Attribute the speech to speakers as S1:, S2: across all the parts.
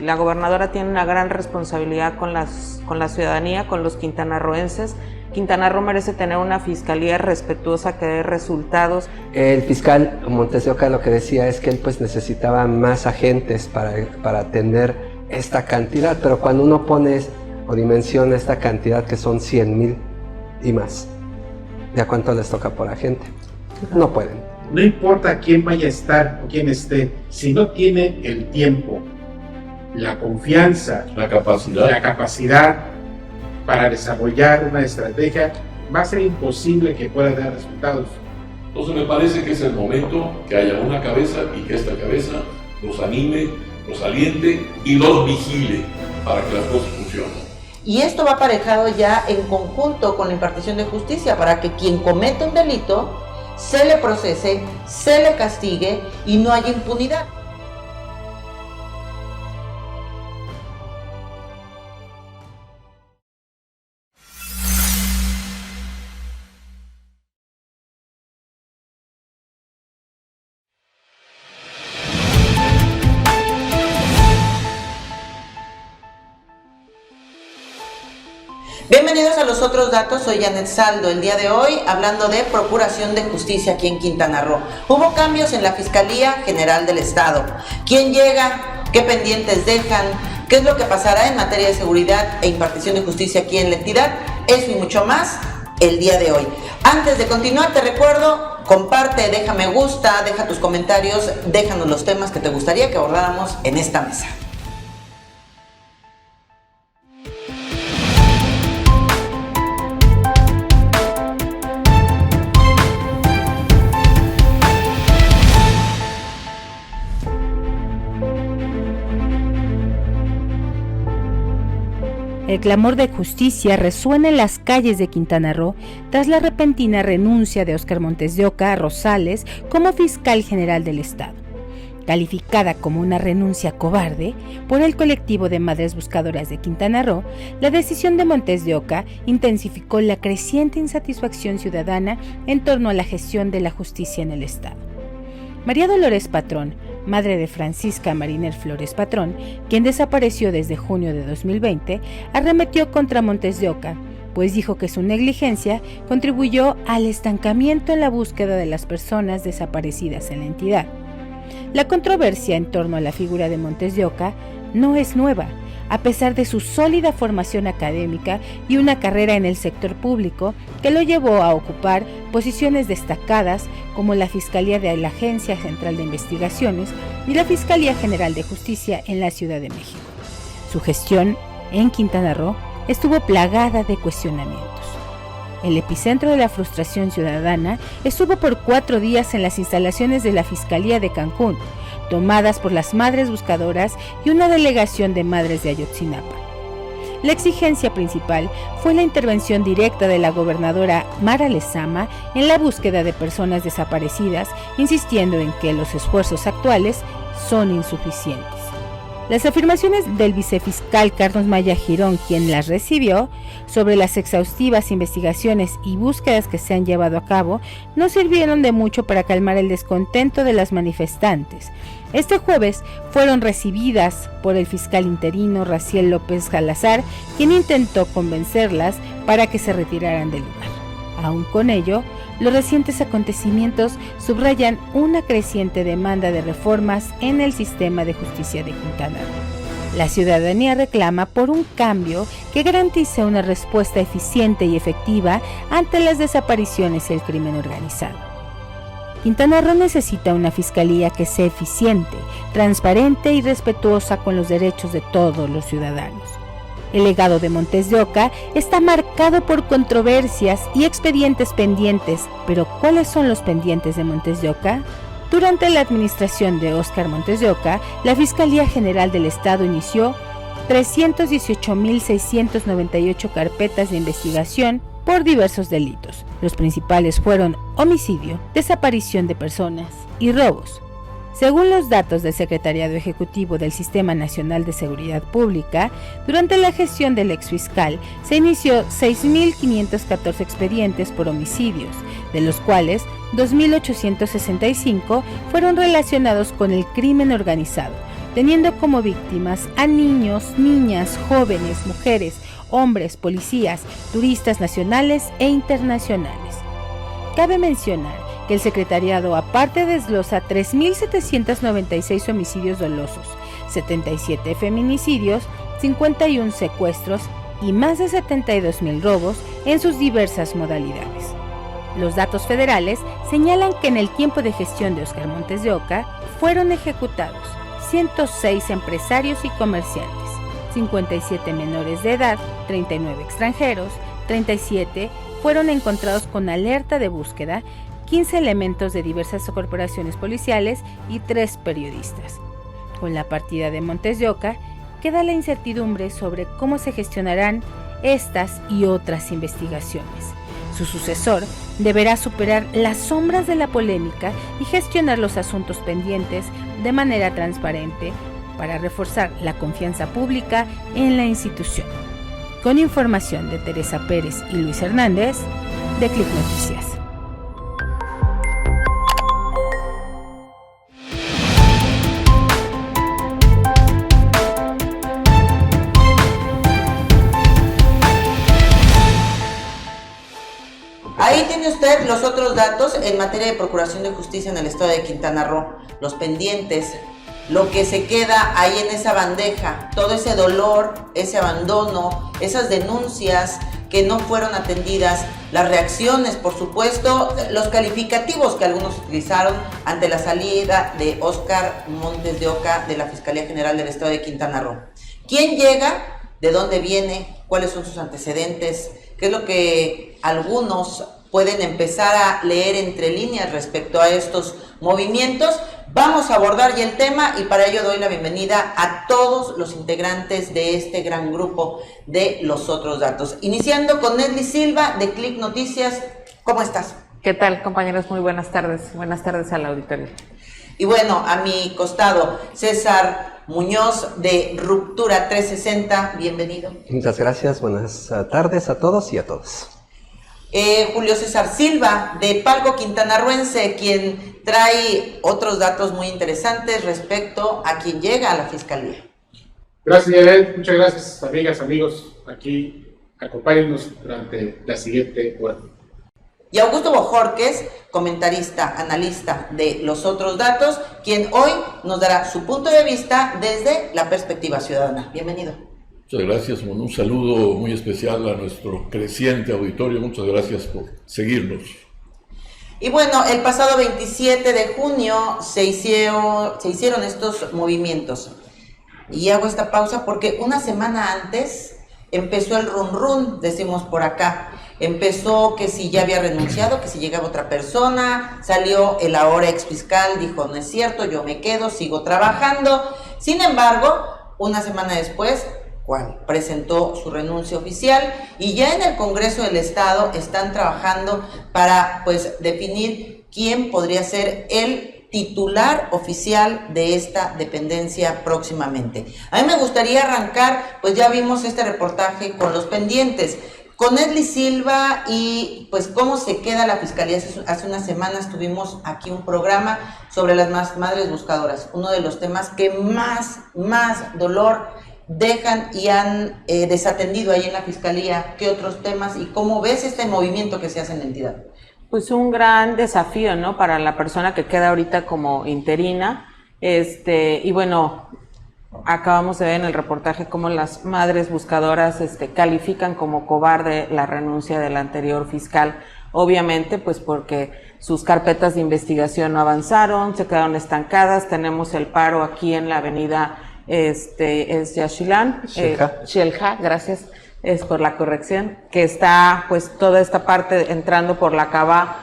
S1: La gobernadora tiene una gran responsabilidad con la ciudadanía, con los quintanarroenses. Quintana Roo merece tener una fiscalía respetuosa que dé resultados.
S2: El fiscal Montes de Oca lo que decía es que él pues necesitaba más agentes para atender esta cantidad, pero cuando uno pone o dimensiona esta cantidad que son 100,000 y más, ¿de a cuánto les toca por agente? No pueden.
S3: No importa quién vaya a estar o quién esté, si no tiene el tiempo, la confianza, la capacidad para desarrollar una estrategia, va a ser imposible que pueda dar resultados.
S4: Entonces me parece que es el momento que haya una cabeza y que esta cabeza los anime, los aliente y los vigile para que las cosas funcionen.
S5: Y esto va aparejado ya en conjunto con la impartición de justicia para que quien cometa un delito se le procese, se le castigue y no haya impunidad. Bienvenidos a los otros datos, soy Janet Saldo. El día de hoy hablando de Procuración de Justicia aquí en Quintana Roo. Hubo cambios en la Fiscalía General del Estado. ¿Quién llega? ¿Qué pendientes dejan? ¿Qué es lo que pasará en materia de seguridad e impartición de justicia aquí en la entidad? Eso y mucho más el día de hoy. Antes de continuar te recuerdo, comparte, deja me gusta, deja tus comentarios, déjanos los temas que te gustaría que abordáramos en esta mesa.
S6: El clamor de justicia resuena en las calles de Quintana Roo tras la repentina renuncia de Óscar Montes de Oca a Rosales como fiscal general del Estado. Calificada como una renuncia cobarde por el colectivo de madres buscadoras de Quintana Roo, la decisión de Montes de Oca intensificó la creciente insatisfacción ciudadana en torno a la gestión de la justicia en el Estado. María Dolores Patrón, madre de Francisca Mariner Flores Patrón, quien desapareció desde junio de 2020, arremetió contra Montes de Oca, pues dijo que su negligencia contribuyó al estancamiento en la búsqueda de las personas desaparecidas en la entidad. La controversia en torno a la figura de Montes de Oca no es nueva, a pesar de su sólida formación académica y una carrera en el sector público que lo llevó a ocupar posiciones destacadas como la Fiscalía de la Agencia Central de Investigaciones y la Fiscalía General de Justicia en la Ciudad de México. Su gestión en Quintana Roo estuvo plagada de cuestionamientos. El epicentro de la frustración ciudadana estuvo por 4 días en las instalaciones de la Fiscalía de Cancún, tomadas por las madres buscadoras y una delegación de madres de Ayotzinapa. La exigencia principal fue la intervención directa de la gobernadora Mara Lezama en la búsqueda de personas desaparecidas, insistiendo en que los esfuerzos actuales son insuficientes. Las afirmaciones del vicefiscal Carlos Maya Girón, quien las recibió, sobre las exhaustivas investigaciones y búsquedas que se han llevado a cabo, no sirvieron de mucho para calmar el descontento de las manifestantes. Este jueves fueron recibidas por el fiscal interino Raciel López Salazar, quien intentó convencerlas para que se retiraran del lugar. Aún con ello, los recientes acontecimientos subrayan una creciente demanda de reformas en el sistema de justicia de Quintana Roo. La ciudadanía reclama por un cambio que garantice una respuesta eficiente y efectiva ante las desapariciones y el crimen organizado. Quintana Roo necesita una fiscalía que sea eficiente, transparente y respetuosa con los derechos de todos los ciudadanos. El legado de Montes de Oca está marcado por controversias y expedientes pendientes, pero ¿cuáles son los pendientes de Montes de Oca? Durante la administración de Óscar Montes de Oca, la Fiscalía General del Estado inició 318.698 carpetas de investigación por diversos delitos. Los principales fueron homicidio, desaparición de personas y robos. Según los datos del Secretariado Ejecutivo del Sistema Nacional de Seguridad Pública, durante la gestión del exfiscal se inició 6.514 expedientes por homicidios, de los cuales 2.865 fueron relacionados con el crimen organizado, teniendo como víctimas a niños, niñas, jóvenes, mujeres, hombres, policías, turistas nacionales e internacionales. Cabe mencionar que el secretariado aparte desglosa 3.796 homicidios dolosos, 77 feminicidios, 51 secuestros y más de 72,000 robos en sus diversas modalidades. Los datos federales señalan que en el tiempo de gestión de Óscar Montes de Oca fueron ejecutados 106 empresarios y comerciantes, 57 menores de edad, 39 extranjeros, 37 fueron encontrados con alerta de búsqueda, 15 elementos de diversas corporaciones policiales y 3 periodistas. Con la partida de Montes de Oca, queda la incertidumbre sobre cómo se gestionarán estas y otras investigaciones. Su sucesor deberá superar las sombras de la polémica y gestionar los asuntos pendientes de manera transparente para reforzar la confianza pública en la institución. Con información de Teresa Pérez y Luis Hernández, de Click Noticias.
S5: Ahí tiene usted los otros datos en materia de procuración de justicia en el estado de Quintana Roo, los pendientes, lo que se queda ahí en esa bandeja, todo ese dolor, ese abandono, esas denuncias que no fueron atendidas, las reacciones, por supuesto, los calificativos que algunos utilizaron ante la salida de Óscar Montes de Oca de la Fiscalía General del Estado de Quintana Roo. ¿Quién llega? ¿De dónde viene? ¿Cuáles son sus antecedentes? ¿Qué es lo que algunos pueden empezar a leer entre líneas respecto a estos movimientos? Vamos a abordar ya el tema y para ello doy la bienvenida a todos los integrantes de este gran grupo de Los Otros Datos. Iniciando con Nedly Silva de Click Noticias. ¿Cómo estás?
S1: ¿Qué tal, compañeros? Muy buenas tardes. Buenas tardes al auditorio.
S5: Y bueno, a mi costado, César Muñoz de Ruptura 360, bienvenido.
S2: Muchas gracias, buenas tardes a todos y a todas.
S5: Julio César Silva de Palco Quintanarroense, quien trae otros datos muy interesantes respecto a quien llega a la Fiscalía.
S3: Gracias, Yael. Muchas gracias, amigas, amigos. Aquí acompáñennos durante la siguiente hora.
S5: Y Augusto Bojorquez, comentarista, analista de Los Otros Datos, quien hoy nos dará su punto de vista desde la perspectiva ciudadana. Bienvenido.
S4: Muchas gracias, un saludo muy especial a nuestro creciente auditorio. Muchas gracias por seguirnos.
S5: Y bueno, el pasado 27 de junio se hicieron estos movimientos. Y hago esta pausa porque una semana antes empezó el run run, decimos por acá. Empezó que si ya había renunciado, que si llegaba otra persona, salió el ahora ex fiscal, dijo no es cierto, yo me quedo, sigo trabajando. Sin embargo, una semana después, presentó su renuncia oficial y ya en el Congreso del Estado están trabajando para definir quién podría ser el titular oficial de esta dependencia próximamente. A mí me gustaría arrancar, pues ya vimos este reportaje con los pendientes, con Nedly Silva y pues cómo se queda la Fiscalía. Hace unas semanas tuvimos aquí un programa sobre las madres buscadoras, uno de los temas que más dolor dejan y han desatendido ahí en la Fiscalía. ¿Qué otros temas y cómo ves este movimiento que se hace en la entidad?
S1: Pues un gran desafío, ¿no? Para la persona que queda ahorita como interina. Y bueno, acabamos de ver en el reportaje cómo las madres buscadoras califican como cobarde la renuncia del anterior fiscal. Obviamente, pues porque sus carpetas de investigación no avanzaron, se quedaron estancadas. Tenemos el paro aquí en la avenida es Yaxchilán, Xelha, gracias por la corrección, que está pues toda esta parte entrando por la Cava,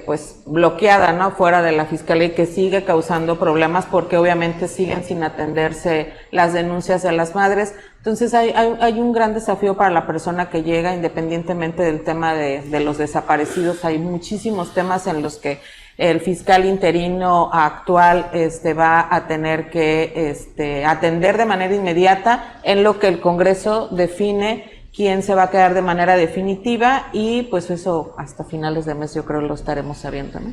S1: pues bloqueada, ¿no? Fuera de la Fiscalía y que sigue causando problemas porque obviamente siguen sin atenderse las denuncias de las madres. Entonces hay un gran desafío para la persona que llega, independientemente del tema de los desaparecidos. Hay muchísimos temas en los que el fiscal interino actual va a tener que atender de manera inmediata en lo que el Congreso define quién se va a quedar de manera definitiva y pues eso hasta finales de mes yo creo lo estaremos sabiendo, ¿no?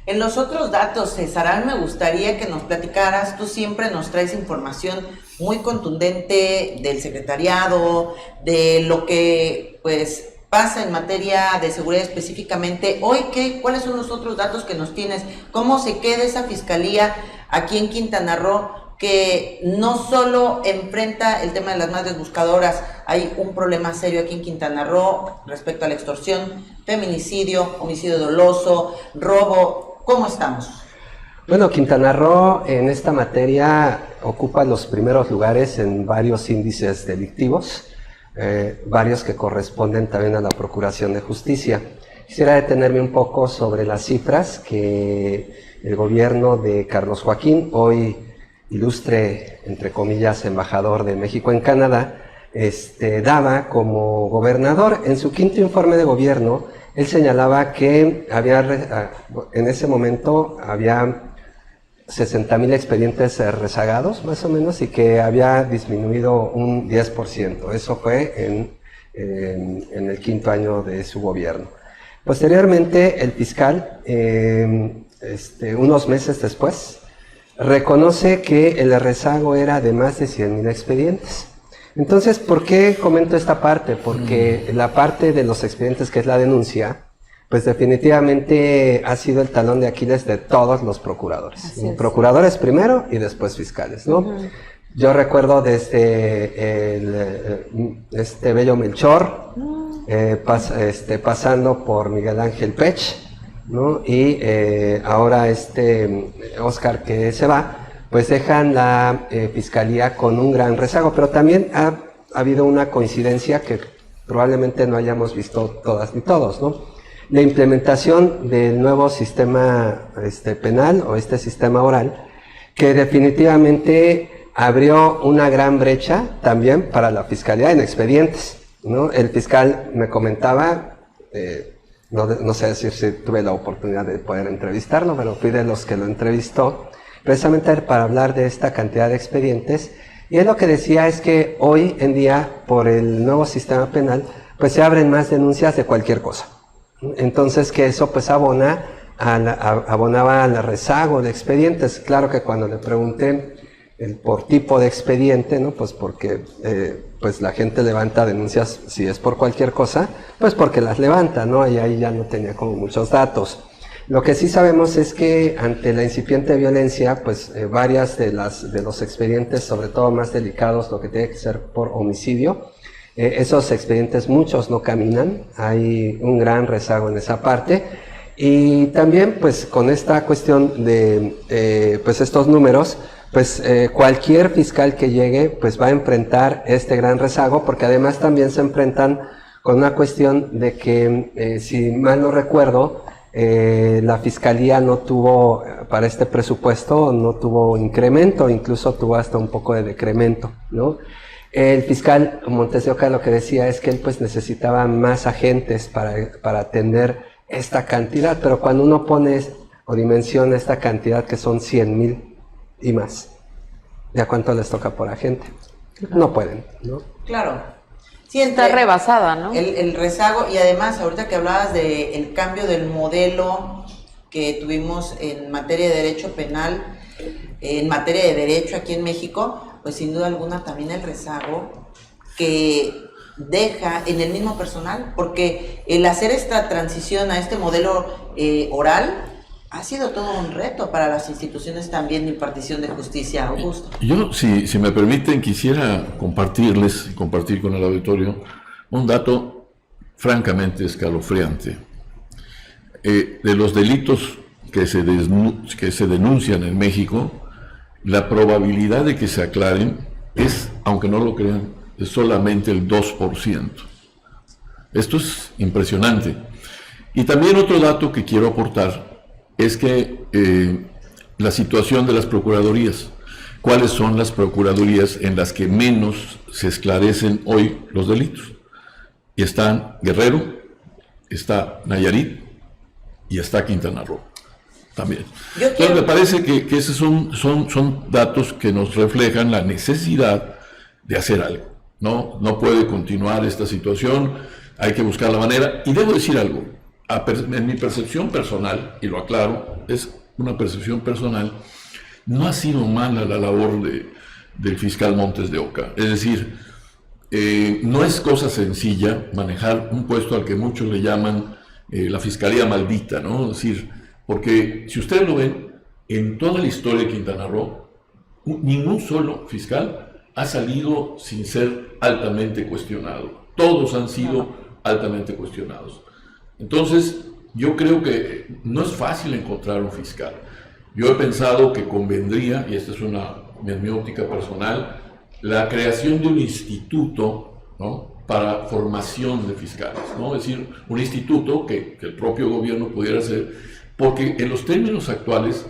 S5: En los otros datos, César, me gustaría que nos platicaras, tú siempre nos traes información muy contundente del secretariado, de lo que pues pasa en materia de seguridad específicamente. Hoy, ¿cuáles son los otros datos que nos tienes? ¿Cómo se queda esa fiscalía aquí en Quintana Roo, que no solo enfrenta el tema de las madres buscadoras? Hay un problema serio aquí en Quintana Roo respecto a la extorsión, feminicidio, homicidio doloso, robo. ¿Cómo estamos?
S2: Bueno, Quintana Roo en esta materia ocupa los primeros lugares en varios índices delictivos, varios que corresponden también a la Procuración de Justicia. Quisiera detenerme un poco sobre las cifras que el gobierno de Carlos Joaquín, hoy ilustre, entre comillas, embajador de México en Canadá, daba como gobernador. En su quinto informe de gobierno, él señalaba que en ese momento había 60,000 expedientes rezagados, más o menos, y que había disminuido un 10%. Eso fue en el quinto año de su gobierno. Posteriormente, el fiscal, unos meses después, reconoce que el rezago era de más de 100,000 expedientes. Entonces, ¿por qué comento esta parte? Porque la parte de los expedientes, que es la denuncia, pues definitivamente ha sido el talón de Aquiles de todos los procuradores. Procuradores primero y después fiscales, ¿no? Yo recuerdo desde Bello Melchor, pasando por Miguel Ángel Pech, ¿no? Y ahora Oscar, que se va, pues dejan la fiscalía con un gran rezago, pero también ha habido una coincidencia que probablemente no hayamos visto todas ni todos, ¿no? La implementación del nuevo sistema penal o sistema oral, que definitivamente abrió una gran brecha también para la fiscalía en expedientes, ¿no? El fiscal me comentaba, no sé si tuve la oportunidad de poder entrevistarlo, pero fui de los que lo entrevistó, precisamente para hablar de esta cantidad de expedientes, y él lo que decía es que hoy en día, por el nuevo sistema penal, pues se abren más denuncias de cualquier cosa. Entonces que eso pues abonaba al rezago de expedientes. Claro que cuando le pregunté por tipo de expediente, ¿no? Pues porque pues la gente levanta denuncias, si es por cualquier cosa, pues porque las levanta, ¿no? Y ahí ya no tenía como muchos datos. Lo que sí sabemos es que ante la incipiente violencia, pues varias de los expedientes, sobre todo más delicados, lo que tiene que ser por homicidio, esos expedientes muchos no caminan, hay un gran rezago en esa parte. Y también pues con esta cuestión de pues estos números, pues cualquier fiscal que llegue pues va a enfrentar este gran rezago, porque además también se enfrentan con una cuestión de que, si mal no recuerdo, la fiscalía no tuvo, para este presupuesto, no tuvo incremento, incluso tuvo hasta un poco de decremento, ¿no? El fiscal Montes de Oca lo que decía es que él pues necesitaba más agentes para atender esta cantidad, pero cuando uno pone o dimensiona esta cantidad, que son 100,000 y más, ¿ya cuánto les toca por agente? No pueden, ¿no?
S5: Claro. Sí,
S1: está rebasada, ¿no?
S5: El rezago, y además ahorita que hablabas del cambio del modelo que tuvimos en materia de derecho penal, en materia de derecho aquí en México, pues sin duda alguna también el rezago que deja en el mismo personal, porque el hacer esta transición a este modelo oral ha sido todo un reto para las instituciones también de impartición de justicia. Augusto.
S4: Yo, si me permiten, quisiera compartir con el auditorio un dato francamente escalofriante. De los delitos que se denuncian en México, la probabilidad de que se aclaren es, aunque no lo crean, es solamente el 2%. Esto es impresionante. Y también otro dato que quiero aportar es que la situación de las procuradurías. ¿Cuáles son las procuradurías en las que menos se esclarecen hoy los delitos? Y están Guerrero, está Nayarit y está Quintana Roo también. Entonces me parece que esos son datos que nos reflejan la necesidad de hacer algo. No puede continuar esta situación, hay que buscar la manera. Y debo decir algo, en mi percepción personal, y lo aclaro, es una percepción personal, no ha sido mala la labor del fiscal Montes de Oca. Es decir, no es cosa sencilla manejar un puesto al que muchos le llaman la fiscalía maldita, ¿no? Es decir, porque si ustedes lo ven, en toda la historia de Quintana Roo, ningún solo fiscal ha salido sin ser altamente cuestionado. Todos han sido altamente cuestionados. Entonces, yo creo que no es fácil encontrar un fiscal. Yo he pensado que convendría, y esta es mi óptica personal, la creación de un instituto, ¿no?, para formación de fiscales, ¿no? Es decir, un instituto que el propio gobierno pudiera hacer, porque en los términos actuales,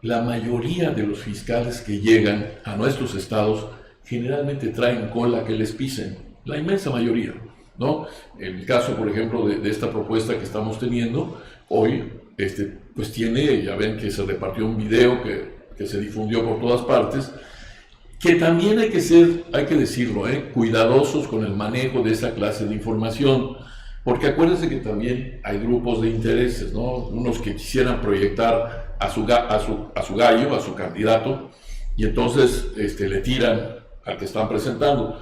S4: la mayoría de los fiscales que llegan a nuestros estados generalmente traen cola que les pisen, la inmensa mayoría, ¿no? En el caso, por ejemplo, de esta propuesta que estamos teniendo hoy, pues tiene, ya ven que se repartió un video que se difundió por todas partes, que también hay que decirlo, cuidadosos con el manejo de esa clase de información, porque acuérdense que también hay grupos de intereses, ¿no? Unos que quisieran proyectar a su gallo, a su candidato, y entonces le tiran al que están presentando.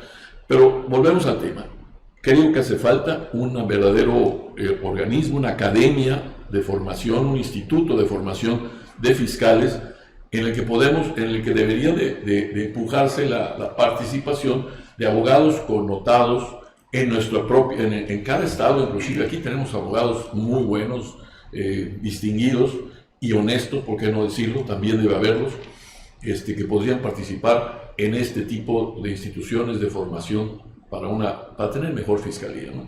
S4: Pero volvemos al tema. Creo que hace falta un verdadero organismo, una academia de formación, un instituto de formación de fiscales, en el que debería de empujarse la participación de abogados connotados en cada estado. Inclusive aquí tenemos abogados muy buenos, distinguidos y honestos, por qué no decirlo, también debe haberlos, que podrían participar en este tipo de instituciones de formación para tener mejor fiscalía, ¿no?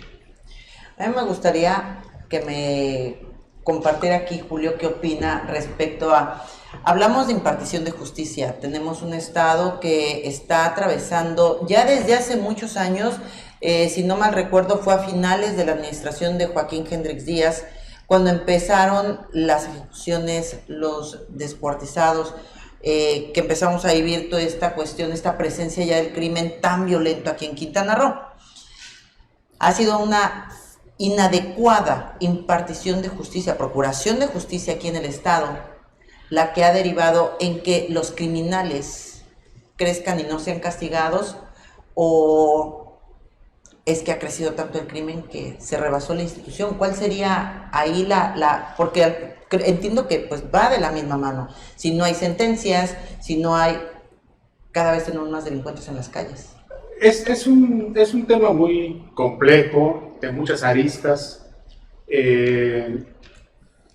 S5: A mí me gustaría que me compartiera aquí, Julio, qué opina respecto a... Hablamos de impartición de justicia. Tenemos un estado que está atravesando ya desde hace muchos años, si no mal recuerdo, fue a finales de la administración de Joaquín Hendrix Díaz, cuando empezaron las ejecuciones, los descuartizados, que empezamos a vivir toda esta cuestión, esta presencia ya del crimen tan violento aquí en Quintana Roo. Ha sido una inadecuada impartición de justicia, procuración de justicia aquí en el estado, la que ha derivado en que los criminales crezcan y no sean castigados, o es que ha crecido tanto el crimen que se rebasó la institución. ¿Cuál sería ahí porque entiendo que pues va de la misma mano? Si no hay sentencias, si no hay, cada vez tenemos más delincuentes en las calles.
S3: Es un tema muy complejo, de muchas aristas,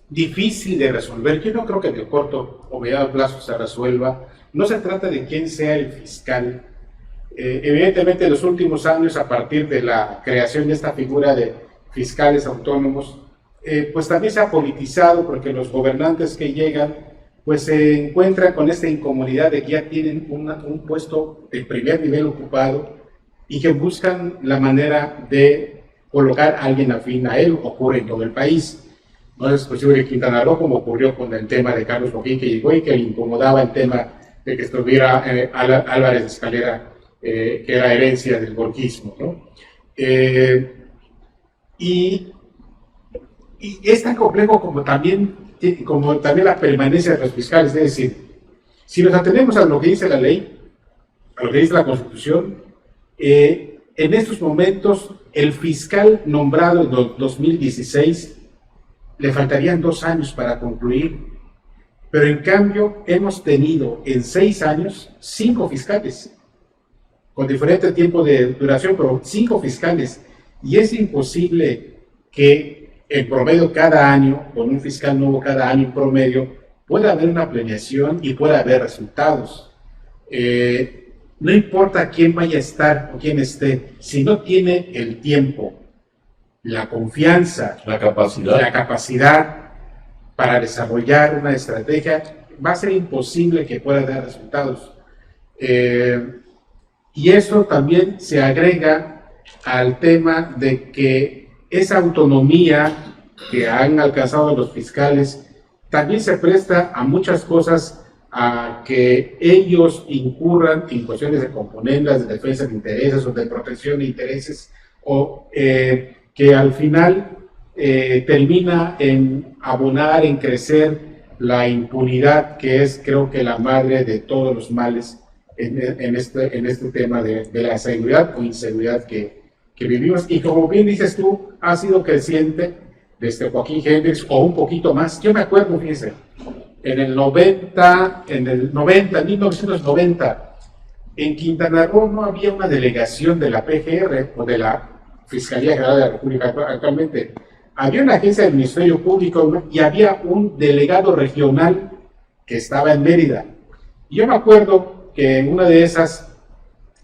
S3: difícil de resolver. Yo no creo que de corto o mediano plazo se resuelva. No se trata de quién sea el fiscal. Evidentemente, en los últimos años, a partir de la creación de esta figura de fiscales autónomos, pues también se ha politizado, porque los gobernantes que llegan pues se encuentran con esta incomodidad de que ya tienen un puesto de primer nivel ocupado y que buscan la manera de colocar a alguien afín a él. Ocurre en todo el país. No es exclusivo de Quintana Roo, como ocurrió con el tema de Carlos Joaquín, que llegó y que le incomodaba el tema de que estuviera Álvarez de Escalera, que era herencia del borquismo, ¿no? Y es tan complejo como también la permanencia de los fiscales. Es decir, si nos atenemos a lo que dice la ley, a lo que dice la Constitución, en estos momentos el fiscal nombrado en 2016 le faltarían 2 años para concluir, pero en cambio hemos tenido en 6 años 5 fiscales, con diferente tiempo de duración, pero 5 fiscales, y es imposible que en promedio cada año, con un fiscal nuevo cada año en promedio, pueda haber una planeación y pueda haber resultados. No importa quién vaya a estar o quién esté, si no tiene el tiempo, la confianza, la capacidad para desarrollar una estrategia, va a ser imposible que pueda dar resultados. Y eso también se agrega al tema de que esa autonomía que han alcanzado los fiscales también se presta a muchas cosas, a que ellos incurran en cuestiones de componendas, de defensa de intereses o de protección de intereses, o que al final termina en abonar, en crecer la impunidad, que es, creo que, la madre de todos los males en este tema de la seguridad o inseguridad que vivimos. Y como bien dices tú, ha sido creciente desde Joaquín Hendrix o un poquito más. Yo me acuerdo, fíjense, en 1990, en Quintana Roo no había una delegación de la PGR o de la Fiscalía General de la República actualmente. Había una agencia del Ministerio Público y había un delegado regional que estaba en Mérida. Y yo me acuerdo que en una de esas,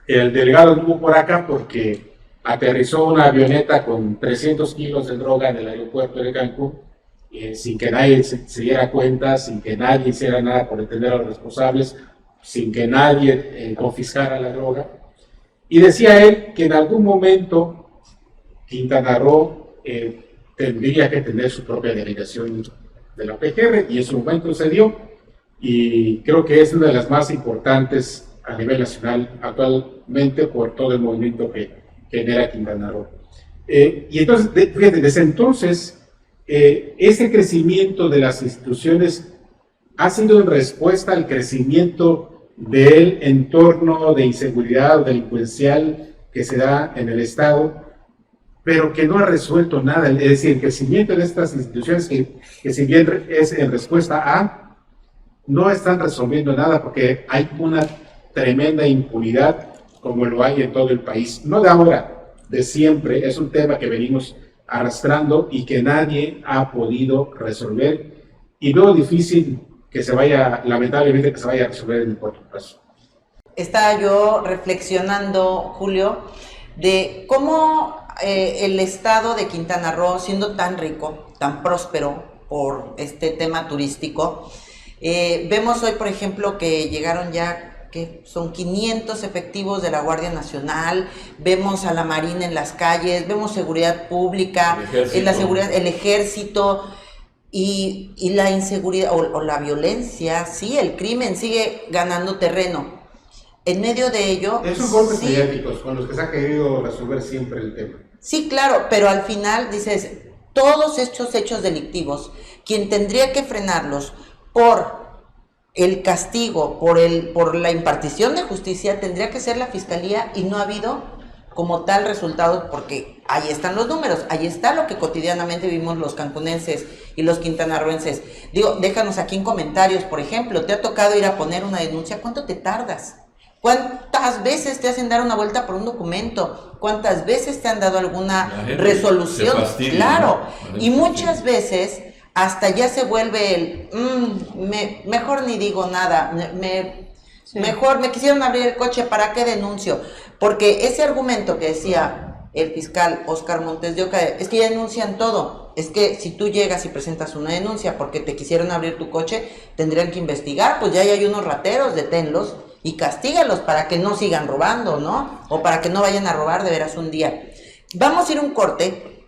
S3: el delegado estuvo por acá porque aterrizó una avioneta con 300 kilos de droga en el aeropuerto de Cancún, sin que nadie se diera cuenta, sin que nadie hiciera nada por detener a los responsables, sin que nadie confiscara la droga. Y decía él que en algún momento Quintana Roo tendría que tener su propia delegación de la PGR, y en su momento se dio, y creo que es una de las más importantes a nivel nacional actualmente por todo el movimiento que genera Quintana Roo. Y entonces, fíjate, desde entonces, ese crecimiento de las instituciones ha sido en respuesta al crecimiento del entorno de inseguridad delincuencial que se da en el Estado, pero que no ha resuelto nada. Es decir, el crecimiento de estas instituciones, que si bien es en respuesta a, no están resolviendo nada porque hay una tremenda impunidad como lo hay en todo el país. No de ahora, de siempre. Es un tema que venimos arrastrando y que nadie ha podido resolver. Y veo difícil que se vaya, lamentablemente, que se vaya a resolver en el corto plazo.
S5: Estaba yo reflexionando, Julio, de cómo el estado de Quintana Roo, siendo tan rico, tan próspero por este tema turístico, vemos hoy, por ejemplo, que llegaron ya, que son 500 efectivos de la Guardia Nacional, vemos a la Marina en las calles, vemos seguridad pública, el ejército, y la inseguridad o la violencia, sí, el crimen sigue ganando terreno. En medio de ello...
S3: Esos golpes mediáticos con los que se ha querido resolver siempre el tema.
S5: Sí, claro, pero al final dices, todos estos hechos delictivos, quien tendría que frenarlos por el castigo, por la impartición de justicia, tendría que ser la Fiscalía, y no ha habido como tal resultado, porque ahí están los números, ahí está lo que cotidianamente vivimos los cancunenses y los quintanarroenses. Digo, déjanos aquí en comentarios, por ejemplo, ¿te ha tocado ir a poner una denuncia? ¿Cuánto te tardas? ¿Cuántas veces te hacen dar una vuelta por un documento? ¿Cuántas veces te han dado alguna resolución? Claro, y muchas veces hasta ya se vuelve el, mejor ni digo nada, mejor me quisieron abrir el coche, ¿para qué denuncio? Porque ese argumento que decía el fiscal Óscar Montes de Oca, es que ya denuncian todo. Es que si tú llegas y presentas una denuncia porque te quisieron abrir tu coche, tendrían que investigar, pues ya hay unos rateros, deténlos y castígalos para que no sigan robando, ¿no? O para que no vayan a robar de veras un día. Vamos a ir a un corte.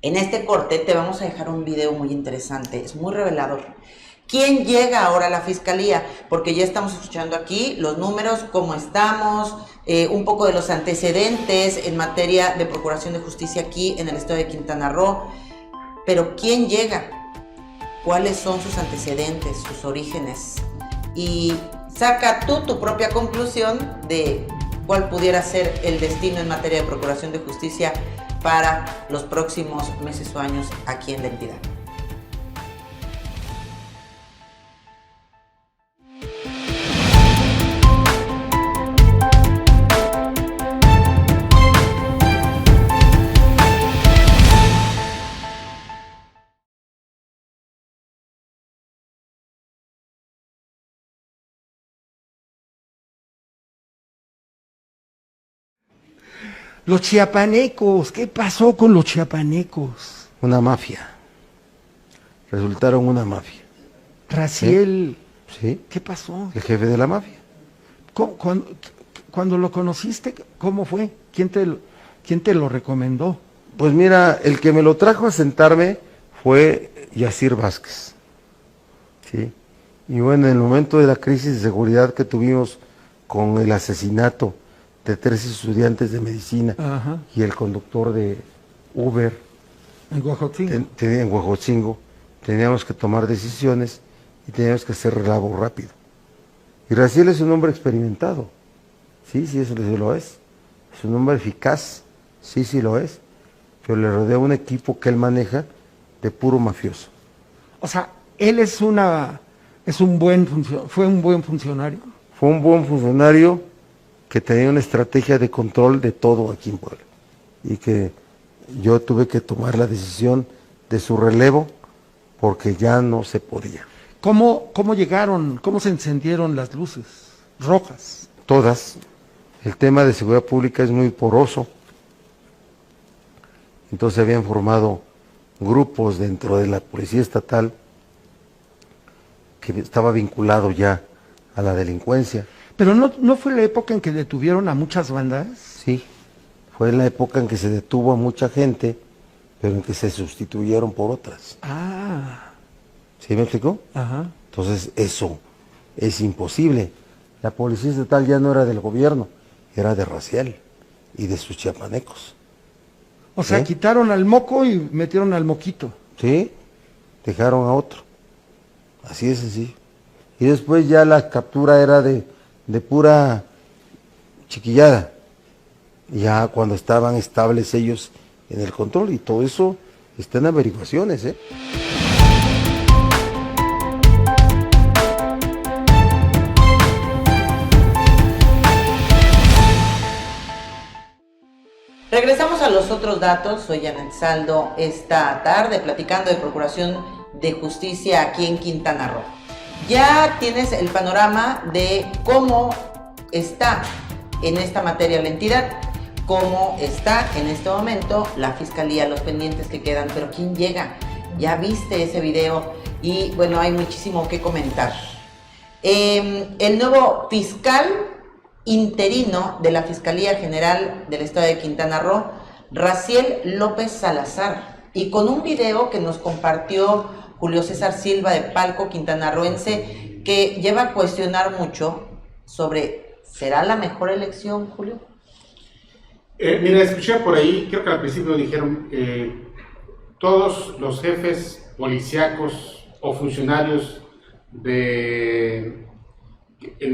S5: En este corte te vamos a dejar un video muy interesante, es muy revelador. ¿Quién llega ahora a la Fiscalía? Porque ya estamos escuchando aquí los números, cómo estamos, un poco de los antecedentes en materia de procuración de justicia aquí en el estado de Quintana Roo. Pero ¿quién llega? ¿Cuáles son sus antecedentes, sus orígenes? Y saca tú tu propia conclusión de cuál pudiera ser el destino en materia de procuración de justicia para los próximos meses o años aquí en la entidad.
S7: Los chiapanecos, ¿qué pasó con los chiapanecos?
S8: Una mafia. Resultaron una mafia.
S7: Raciel,
S8: Sí,
S7: ¿qué pasó?
S8: el jefe de la mafia.
S7: Cuando lo conociste, ¿cómo fue? ¿Quién te lo recomendó?
S8: Pues mira, el que me lo trajo a sentarme fue Yacir Vázquez. ¿Sí? Y bueno, en el momento de la crisis de seguridad que tuvimos con el asesinato de 3 estudiantes de medicina
S7: Ajá.
S8: y el conductor de Uber,
S7: En Huejotzingo.
S8: En Huejotzingo teníamos que tomar decisiones y teníamos que hacer relavo rápido. Y Raciel es un hombre experimentado, sí, eso sí lo es. Es un hombre eficaz, sí lo es, pero le rodea un equipo que él maneja de puro mafioso.
S7: O sea, él fue un buen funcionario.
S8: Fue un buen funcionario que tenía una estrategia de control de todo aquí en Puebla. Y que yo tuve que tomar la decisión de su relevo porque ya no se podía.
S7: ¿Cómo llegaron, cómo se encendieron las luces rojas?
S8: Todas. El tema de seguridad pública es muy poroso. Entonces habían formado grupos dentro de la Policía Estatal que estaba vinculado ya a la delincuencia.
S7: ¿Pero no fue la época en que detuvieron a muchas bandas?
S8: Sí, fue la época en que se detuvo a mucha gente, pero en que se sustituyeron por otras.
S7: Ah.
S8: ¿Sí me explicó?
S7: Ajá.
S8: Entonces eso es imposible. La Policía Estatal ya no era del gobierno, era de Raciel y de sus chiapanecos.
S7: O sea, quitaron al moco y metieron al moquito.
S8: Sí, dejaron a otro. Así es sencillo. Y después ya la captura era de pura chiquillada. Ya cuando estaban estables ellos en el control, y todo eso está en averiguaciones, ¿eh?
S5: Regresamos a los otros datos. Soy Janet Saldo esta tarde platicando de Procuración de Justicia aquí en Quintana Roo. Ya tienes el panorama de cómo está en esta materia la entidad, cómo está en este momento la Fiscalía, los pendientes que quedan, pero ¿quién llega? Ya viste ese video y bueno, hay muchísimo que comentar. El nuevo fiscal interino de la Fiscalía General del Estado de Quintana Roo, Raciel López Salazar, y con un video que nos compartió Julio César Silva de Palco Quintanarroense, que lleva a cuestionar mucho sobre, ¿será la mejor elección, Julio?
S3: Mira, escuché por ahí, creo que al principio dijeron, todos los jefes policíacos o funcionarios de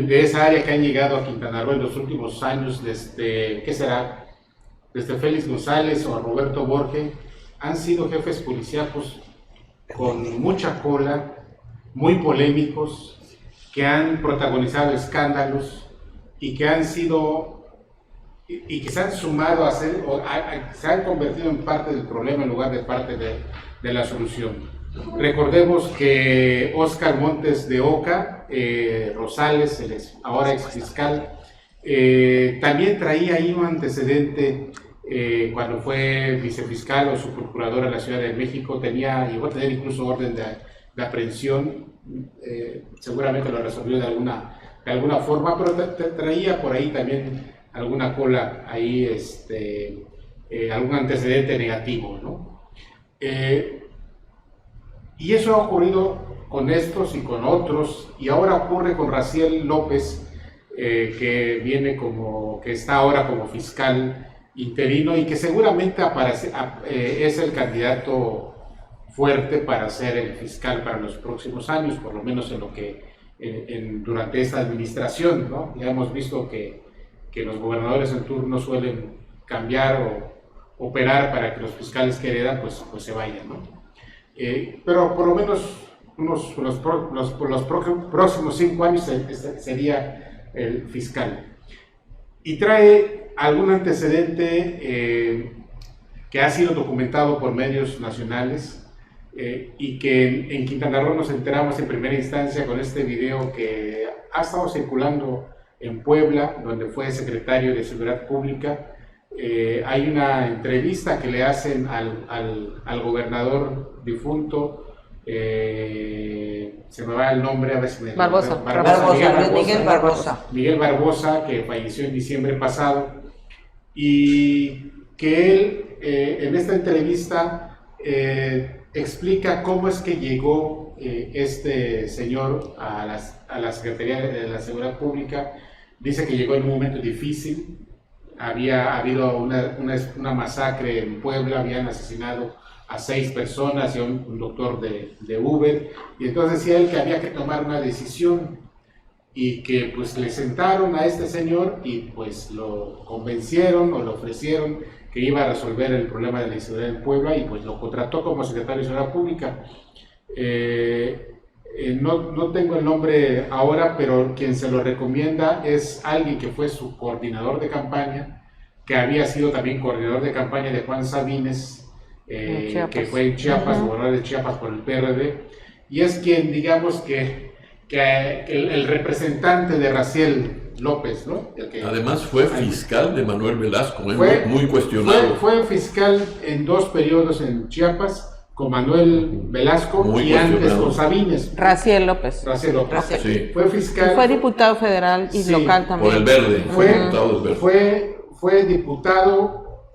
S3: esa área que han llegado a Quintana Roo en los últimos años, desde, ¿qué será? Desde Félix González o Roberto Borge, han sido jefes policíacos con mucha cola, muy polémicos, que han protagonizado escándalos y que han sido, y que se han sumado a ser, se han convertido en parte del problema en lugar de parte de la solución. Recordemos que Óscar Montes de Oca, Rosales, ahora ex fiscal, también traía ahí un antecedente cuando fue vicefiscal o subprocurador en la Ciudad de México, llegó a tener incluso orden de aprehensión, seguramente lo resolvió de alguna forma, pero traía por ahí también alguna cola, ahí algún antecedente negativo, ¿no? Y eso ha ocurrido con estos y con otros, y ahora ocurre con Raciel López, que que está ahora como fiscal interino y que seguramente es el candidato fuerte para ser el fiscal para los próximos años, por lo menos en lo que durante esta administración, ¿no? Ya hemos visto que los gobernadores en turno suelen cambiar o operar para que los fiscales que heredan pues se vayan, ¿no? Pero por lo menos los próximos 5 años sería el fiscal. Y trae algún antecedente que ha sido documentado por medios nacionales y que en Quintana Roo nos enteramos en primera instancia con este video que ha estado circulando en Puebla, donde fue secretario de Seguridad Pública. Hay una entrevista que le hacen al gobernador difunto, se me va el nombre, a ver si me... Miguel Barbosa, que falleció en diciembre pasado, y que él en esta entrevista explica cómo es que llegó este señor a la Secretaría de la Seguridad Pública. Dice que llegó en un momento difícil. Había habido una masacre en Puebla, habían asesinado a 6 personas y a un conductor de Uber, y entonces decía él que había que tomar una decisión, y que pues le sentaron a este señor y pues lo convencieron o le ofrecieron que iba a resolver el problema de la inseguridad en Puebla, y pues lo contrató como secretario de Seguridad Pública. No tengo el nombre ahora, pero quien se lo recomienda es alguien que fue su coordinador de campaña, que había sido también coordinador de campaña de Juan Sabines, que fue en Chiapas, gobernador de Chiapas por el PRD, y es quien, digamos que el representante de Raciel López, ¿no?
S4: Además fue fiscal de Manuel Velasco, muy cuestionado.
S3: Fue fiscal en 2 periodos en Chiapas, con Manuel Velasco, y antes con Sabines.
S1: Raciel López.
S3: Sí. Fue fiscal.
S1: Fue diputado federal y local también.
S4: Por el Verde.
S3: Fue diputado,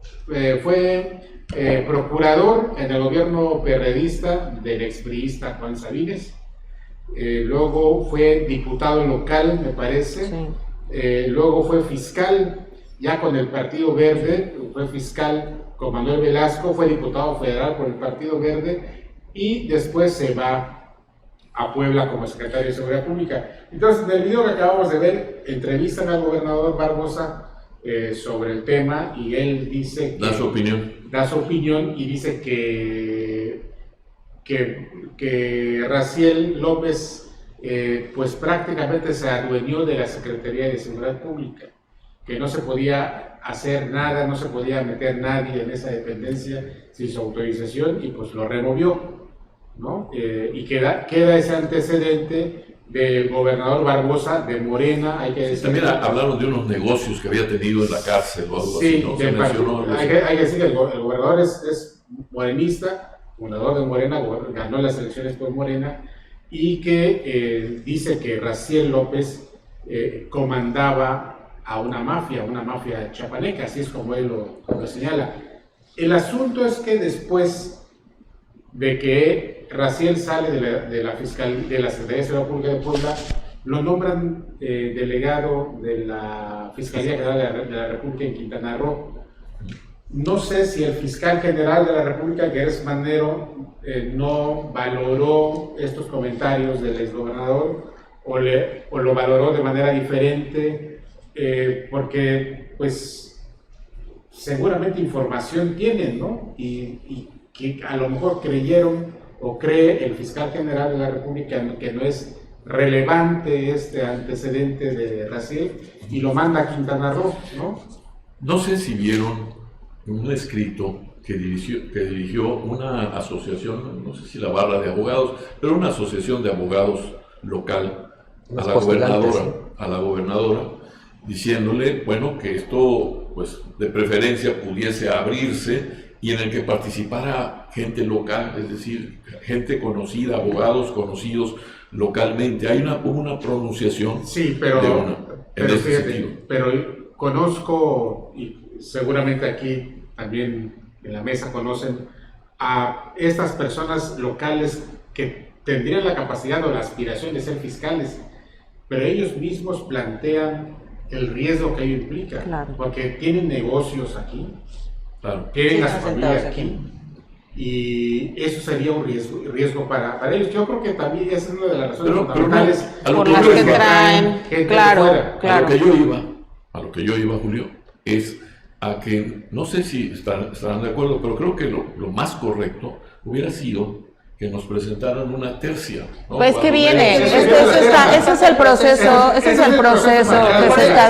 S3: fue procurador en el gobierno perredista del expriista Juan Sabines. Luego fue diputado local, me parece. Sí. Luego fue fiscal, ya con el Partido Verde, fue fiscal con Manuel Velasco, fue diputado federal por el Partido Verde, y después se va a Puebla como secretario de Seguridad Pública. Entonces, en el video que acabamos de ver, entrevistan al gobernador Barbosa sobre el tema, y él dice que, da su opinión y dice que Raciel López pues prácticamente se adueñó de la Secretaría de Seguridad Pública, que no se podía hacer nada, no se podía meter nadie en esa dependencia sin su autorización, y pues lo removió, ¿no? Y queda ese antecedente del gobernador Barbosa de Morena, hay que decir.
S4: También hablaron de unos negocios que había tenido en la cárcel o algo así, ¿no? Se mencionó algo así.
S3: Hay que decir que el gobernador es morenista, fundador de Morena, ganó las elecciones por Morena, y que dice que Raciel López comandaba a una mafia chapaneca, así es como él lo señala. El asunto es que después de que Raciel sale de la Secretaría de Seguridad Pública de Puebla, lo nombran delegado de la Fiscalía General de la República en Quintana Roo. No sé si el fiscal general de la República, Gertz Manero, no valoró estos comentarios del exgobernador, o lo valoró de manera diferente, porque pues seguramente información tienen, ¿no? Y que a lo mejor creyeron o cree el fiscal general de la República que no es relevante este antecedente de Raciel, y lo manda a Quintana Roo, ¿no?
S4: No sé si vieron un escrito que dirigió una asociación, no sé si la barra de abogados, pero una asociación de abogados local a la gobernadora, diciéndole, bueno, que esto, pues, de preferencia pudiese abrirse, y en el que participara gente local, es decir, gente conocida, abogados conocidos localmente. Hubo una pronunciación.
S3: Sí, pero conozco, y seguramente aquí también en la mesa conocen a estas personas locales que tendrían la capacidad o la aspiración de ser fiscales, pero ellos mismos plantean el riesgo que ello implica, porque tienen negocios aquí, tienen a su familia aquí, y eso sería un riesgo para ellos. Yo creo que también es una de las razones fundamentales
S1: por las que traen gente fuera.
S4: A lo que yo iba, Julio, es a que, no sé si estarán de acuerdo, pero creo que lo más correcto hubiera sido que nos presentaran una tercia, ¿no?
S1: Pues que viene, ese es el proceso, que se está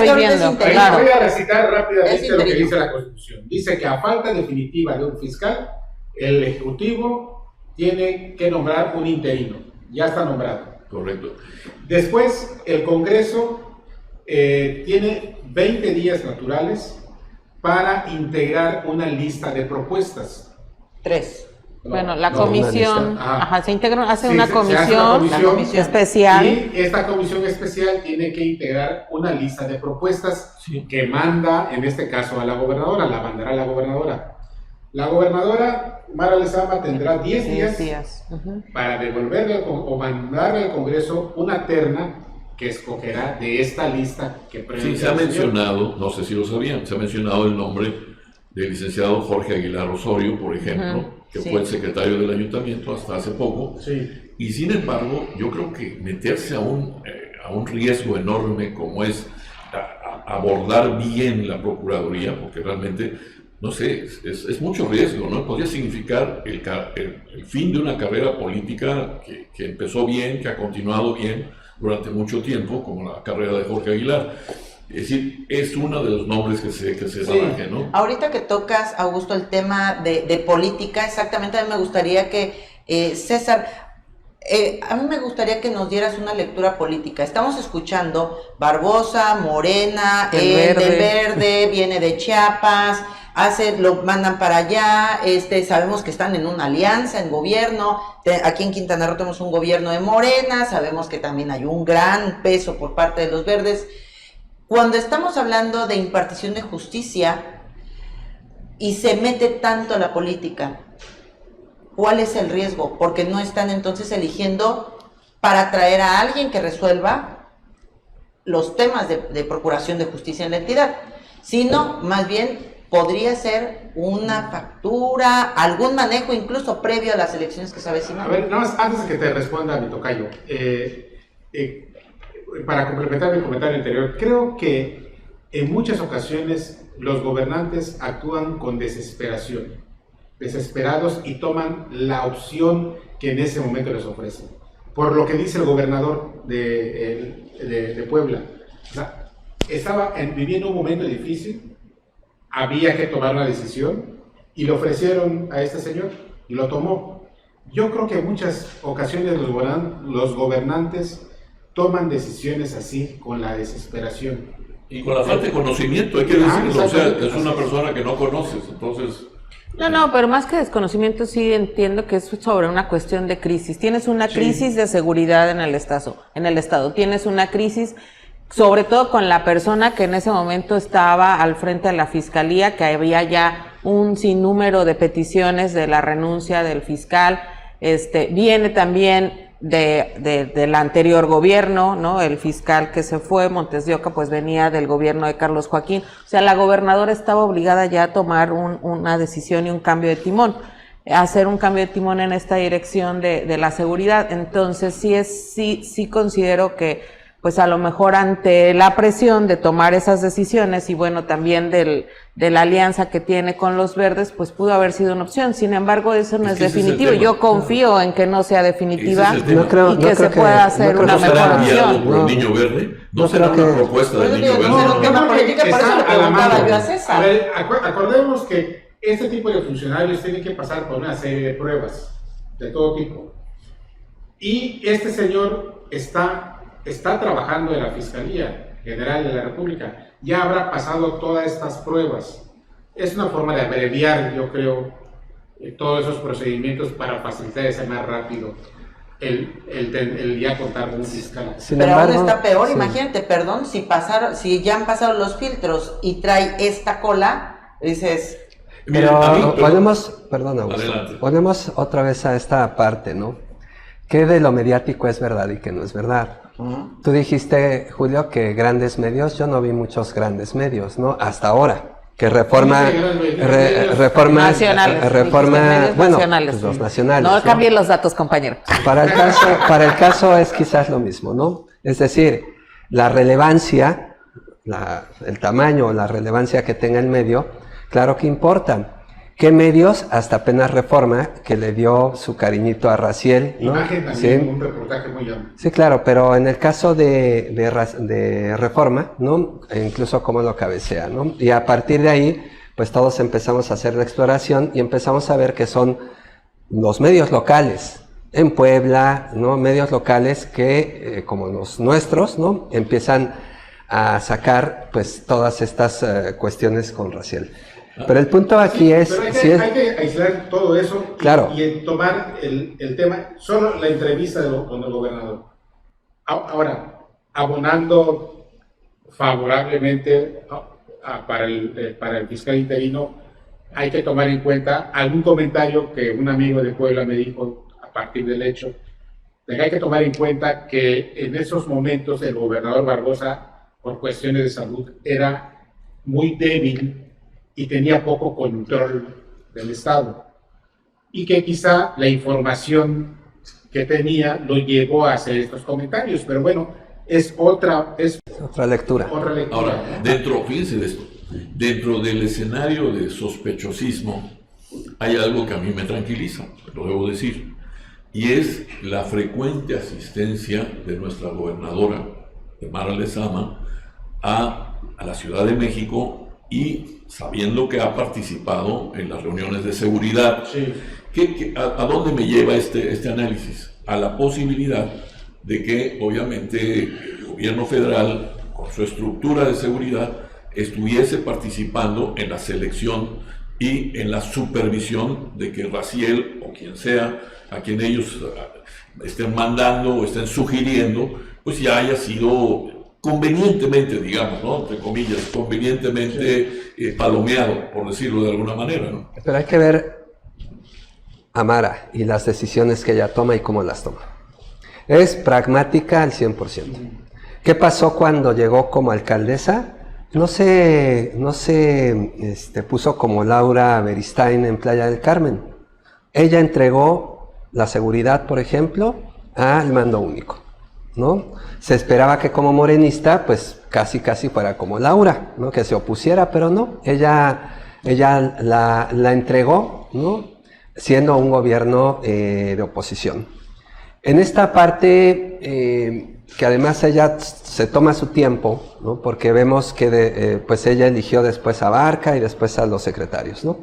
S1: viviendo. Claro.
S3: Voy a recitar rápidamente lo que dice la Constitución. Dice que a falta definitiva de un fiscal, el Ejecutivo tiene que nombrar un interino. Ya está nombrado.
S4: Correcto.
S3: Después, el Congreso tiene 20 días naturales para integrar una lista de propuestas.
S5: 3.
S1: Bueno, la comisión, se integra, hace una comisión especial.
S3: Y esta comisión especial tiene que integrar una lista de propuestas que manda, en este caso, a la gobernadora, la mandará la gobernadora. La gobernadora, Mara Lezama, tendrá 10 días para devolverle o mandarle al Congreso una terna que escogerá de esta lista que
S4: se ha mencionado, no sé si lo sabían, se ha mencionado el nombre del licenciado Jorge Aguilar Osorio, por ejemplo, que
S5: sí.
S4: fue el secretario del ayuntamiento hasta hace poco.
S3: Sí.
S4: Y sin embargo, yo creo que meterse a un riesgo enorme como es abordar bien la Procuraduría, porque realmente, no sé, es mucho riesgo, ¿no? Podría significar el fin de una carrera política que empezó bien, que ha continuado bien durante mucho tiempo, como la carrera de Jorge Aguilar. Es decir, es uno de los nombres que se baraje, ¿no?
S5: Ahorita que tocas, Augusto, el tema de política, exactamente, a mí me gustaría que, César, a mí me gustaría que nos dieras una lectura política. Estamos escuchando Barbosa, Morena, el del Verde, viene de Chiapas, lo mandan para allá, sabemos que están en una alianza, en gobierno, aquí en Quintana Roo tenemos un gobierno de Morena, sabemos que también hay un gran peso por parte de los verdes. Cuando estamos hablando de impartición de justicia y se mete tanto la política, ¿cuál es el riesgo? Porque no están entonces eligiendo para traer a alguien que resuelva los temas de procuración de justicia en la entidad, sino más bien podría ser una factura, algún manejo incluso previo a las elecciones que se avecinan.
S3: A ver, nada más antes de que te responda mi tocayo, para complementar mi comentario anterior, creo que en muchas ocasiones los gobernantes actúan con desesperación, desesperados, y toman la opción que en ese momento les ofrecen. Por lo que dice el gobernador de Puebla, o sea, estaba viviendo un momento difícil, había que tomar una decisión y le ofrecieron a este señor y lo tomó. Yo creo que en muchas ocasiones los gobernantes toman decisiones así, con la desesperación.
S4: Y con la falta de conocimiento, hay que decirlo, o sea, es una persona que no conoces, entonces...
S1: No, pero más que desconocimiento, sí entiendo que es sobre una cuestión de crisis. Tienes una crisis de seguridad en el Estado, tienes una crisis sobre todo con la persona que en ese momento estaba al frente de la Fiscalía, que había ya un sinnúmero de peticiones de la renuncia del fiscal, viene también del anterior gobierno, ¿no? El fiscal que se fue, Montes de Oca, pues venía del gobierno de Carlos Joaquín. O sea, la gobernadora estaba obligada ya a tomar una decisión y un cambio de timón, hacer un cambio de timón en esta dirección de la seguridad. Entonces, sí considero que, pues a lo mejor ante la presión de tomar esas decisiones y bueno, también de la alianza que tiene con los verdes, pues pudo haber sido una opción. Sin embargo, eso no es definitivo. Yo confío en que no sea definitiva y que se pueda hacer una mejor opción.
S4: ¿Por el Niño Verde? ¿No será una propuesta del Niño Verde?
S5: No, tema política, por eso le preguntaba yo a César.
S3: A ver, acordemos que este tipo de funcionarios tienen que pasar por una serie de pruebas de todo tipo. Y este señor está trabajando en la Fiscalía General de la República, ya habrá pasado todas estas pruebas. Es una forma de abreviar, yo creo, todos esos procedimientos para facilitar ese más rápido el ya contar con un fiscal.
S5: Pero aún está peor, imagínate, perdón, si ya han pasado los filtros y trae esta cola, dices...
S2: Pero ponemos otra vez a esta parte, ¿no? ¿Qué de lo mediático es verdad y qué no es verdad? Tú dijiste, Julio, que grandes medios, yo no vi muchos grandes medios, ¿no? Hasta ahora, que Reforma,
S1: nacionales,
S2: bueno,
S1: nacionales.
S2: Pues los nacionales.
S1: No cambien los datos, compañero.
S2: Para el caso es quizás lo mismo, ¿no? Es decir, la relevancia, el tamaño o la relevancia que tenga el medio, claro que importa. ¿Qué medios? Hasta apenas Reforma, que le dio su cariñito a Raziel, ¿no?
S3: Imagen también, un reportaje muy amplio.
S2: Sí, claro, pero en el caso de Reforma, ¿no? E incluso cómo lo cabecea, ¿no? Y a partir de ahí, pues todos empezamos a hacer la exploración y empezamos a ver que son los medios locales, en Puebla, ¿no? Medios locales que, como los nuestros, ¿no? Empiezan a sacar, pues, todas estas cuestiones con Raziel. Pero el punto aquí es...
S3: Pero hay que aislar todo eso
S2: claro.
S3: y tomar el tema, solo la entrevista con el gobernador. Ahora, abonando favorablemente para el fiscal interino, hay que tomar en cuenta algún comentario que un amigo de Puebla me dijo a partir del hecho, de que hay que tomar en cuenta que en esos momentos el gobernador Barbosa, por cuestiones de salud, era muy débil y tenía poco control del Estado. Y que quizá la información que tenía lo llevó a hacer estos comentarios, pero bueno, es otra
S2: lectura.
S4: Ahora, fíjense de esto, dentro del escenario de sospechosismo hay algo que a mí me tranquiliza, lo debo decir, y es la frecuente asistencia de nuestra gobernadora, de Mara Lezama, a la Ciudad de México, y sabiendo que ha participado en las reuniones de seguridad.
S3: Sí.
S4: ¿A dónde me lleva este análisis? A la posibilidad de que obviamente el gobierno federal, con su estructura de seguridad, estuviese participando en la selección y en la supervisión de que Raziel o quien sea a quien ellos estén mandando o estén sugiriendo, pues ya haya sido convenientemente, digamos, ¿no?, entre comillas, convenientemente palomeado, por decirlo de alguna manera, ¿no?
S2: Pero hay que ver a Mara y las decisiones que ella toma y cómo las toma. Es pragmática al 100%. ¿Qué pasó cuando llegó como alcaldesa? No se puso como Laura Beristain en Playa del Carmen. Ella entregó la seguridad, por ejemplo, al mando único, ¿no? Se esperaba que como morenista, pues casi fuera como Laura, ¿no?, que se opusiera, pero no. Ella la entregó, ¿no?, siendo un gobierno de oposición. En esta parte, que además ella se toma su tiempo, ¿no?, porque vemos que pues ella eligió después a Barca y después a los secretarios, ¿no?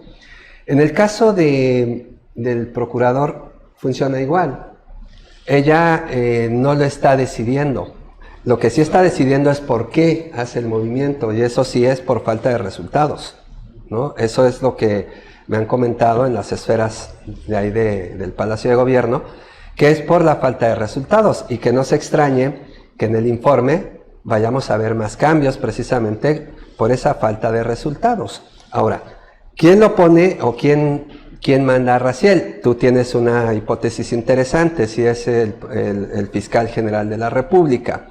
S2: En el caso del procurador funciona igual. Ella no lo está decidiendo. Lo que sí está decidiendo es por qué hace el movimiento, y eso sí es por falta de resultados, ¿no? Eso es lo que me han comentado en las esferas de ahí del Palacio de Gobierno, que es por la falta de resultados, y que no se extrañe que en el informe vayamos a ver más cambios precisamente por esa falta de resultados. Ahora, ¿quién lo pone o quién manda a Raziel? Tú tienes una hipótesis interesante, si es el fiscal general de la República.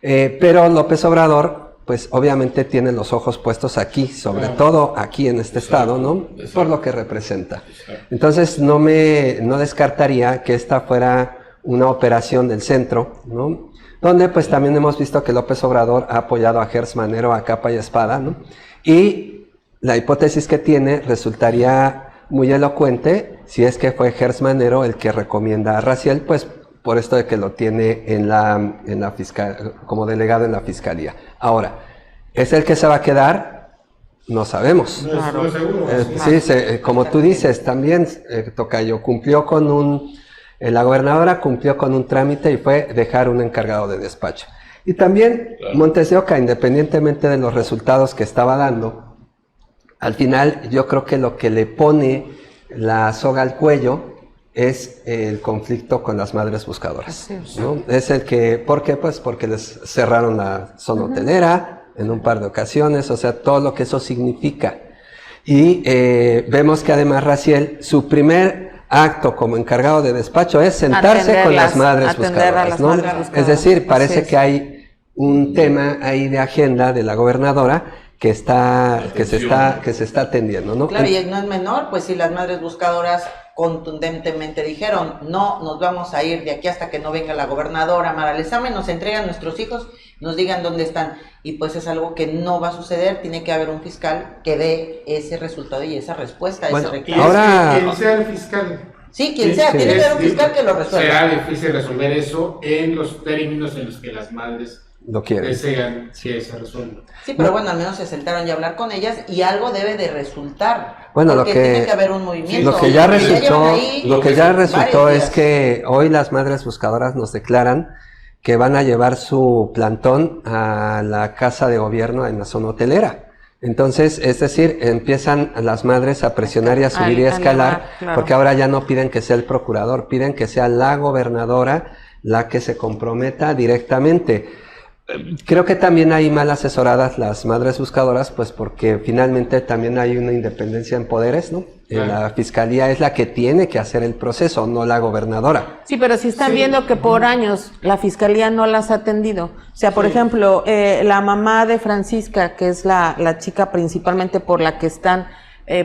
S2: Pero López Obrador, pues obviamente tiene los ojos puestos aquí, sobre todo aquí en este estado, ¿no?, por lo que representa. Entonces no descartaría que esta fuera una operación del centro, ¿no?, donde pues también hemos visto que López Obrador ha apoyado a Gers Manero a capa y espada, ¿no? Y la hipótesis que tiene resultaría muy elocuente si es que fue Gers Manero el que recomienda a Raziel, pues por esto de que lo tiene en la fiscal, como delegado en la fiscalía. Ahora, ¿es el que se va a quedar? No sabemos.
S3: No es seguro.
S2: Sí, como tú dices, también Tocayo la gobernadora cumplió con un trámite y fue dejar un encargado de despacho. Y también Montes de Oca, independientemente de los resultados que estaba dando, al final yo creo que lo que le pone la soga al cuello es el conflicto con las madres buscadoras, ¿no? Es el que, ¿por qué? Pues porque les cerraron la zona hotelera en un par de ocasiones, o sea, todo lo que eso significa. Y vemos que además Raziel, su primer acto como encargado de despacho es sentarse con las madres buscadoras, ¿no? Es decir, parece que hay un tema ahí de agenda de la gobernadora que se está atendiendo, ¿no?
S5: Claro, y no es menor, pues si las madres buscadoras contundentemente dijeron, no, nos vamos a ir de aquí hasta que no venga la gobernadora Mara Lezama y nos entreguen nuestros hijos, nos digan dónde están, y pues es algo que no va a suceder. Tiene que haber un fiscal que dé ese resultado y esa respuesta a ese reclamo.
S3: Ahora, quien sea el fiscal.
S5: Sí, quien sea, tiene que haber un fiscal que lo resuelva.
S3: Será difícil resolver eso en los términos en los que las madres
S2: lo quieren,
S3: desean que se resuelva.
S5: Sí, pero bueno, al menos se sentaron ya a hablar con ellas y algo debe de resultar.
S2: Bueno,
S5: porque tiene que haber un movimiento.
S2: Lo que ya resultó es que hoy las madres buscadoras nos declaran que van a llevar su plantón a la casa de gobierno en la zona hotelera. Entonces, es decir, empiezan las madres a presionar y a subir y a escalar, claro, porque ahora ya no piden que sea el procurador, piden que sea la gobernadora la que se comprometa directamente. Creo que también hay mal asesoradas las madres buscadoras, pues porque finalmente también hay una independencia en poderes, ¿no? La fiscalía es la que tiene que hacer el proceso, no la gobernadora.
S1: Sí, pero si están viendo que por años la fiscalía no las ha atendido. O sea, por ejemplo, la mamá de Francisca, que es la chica principalmente por la que están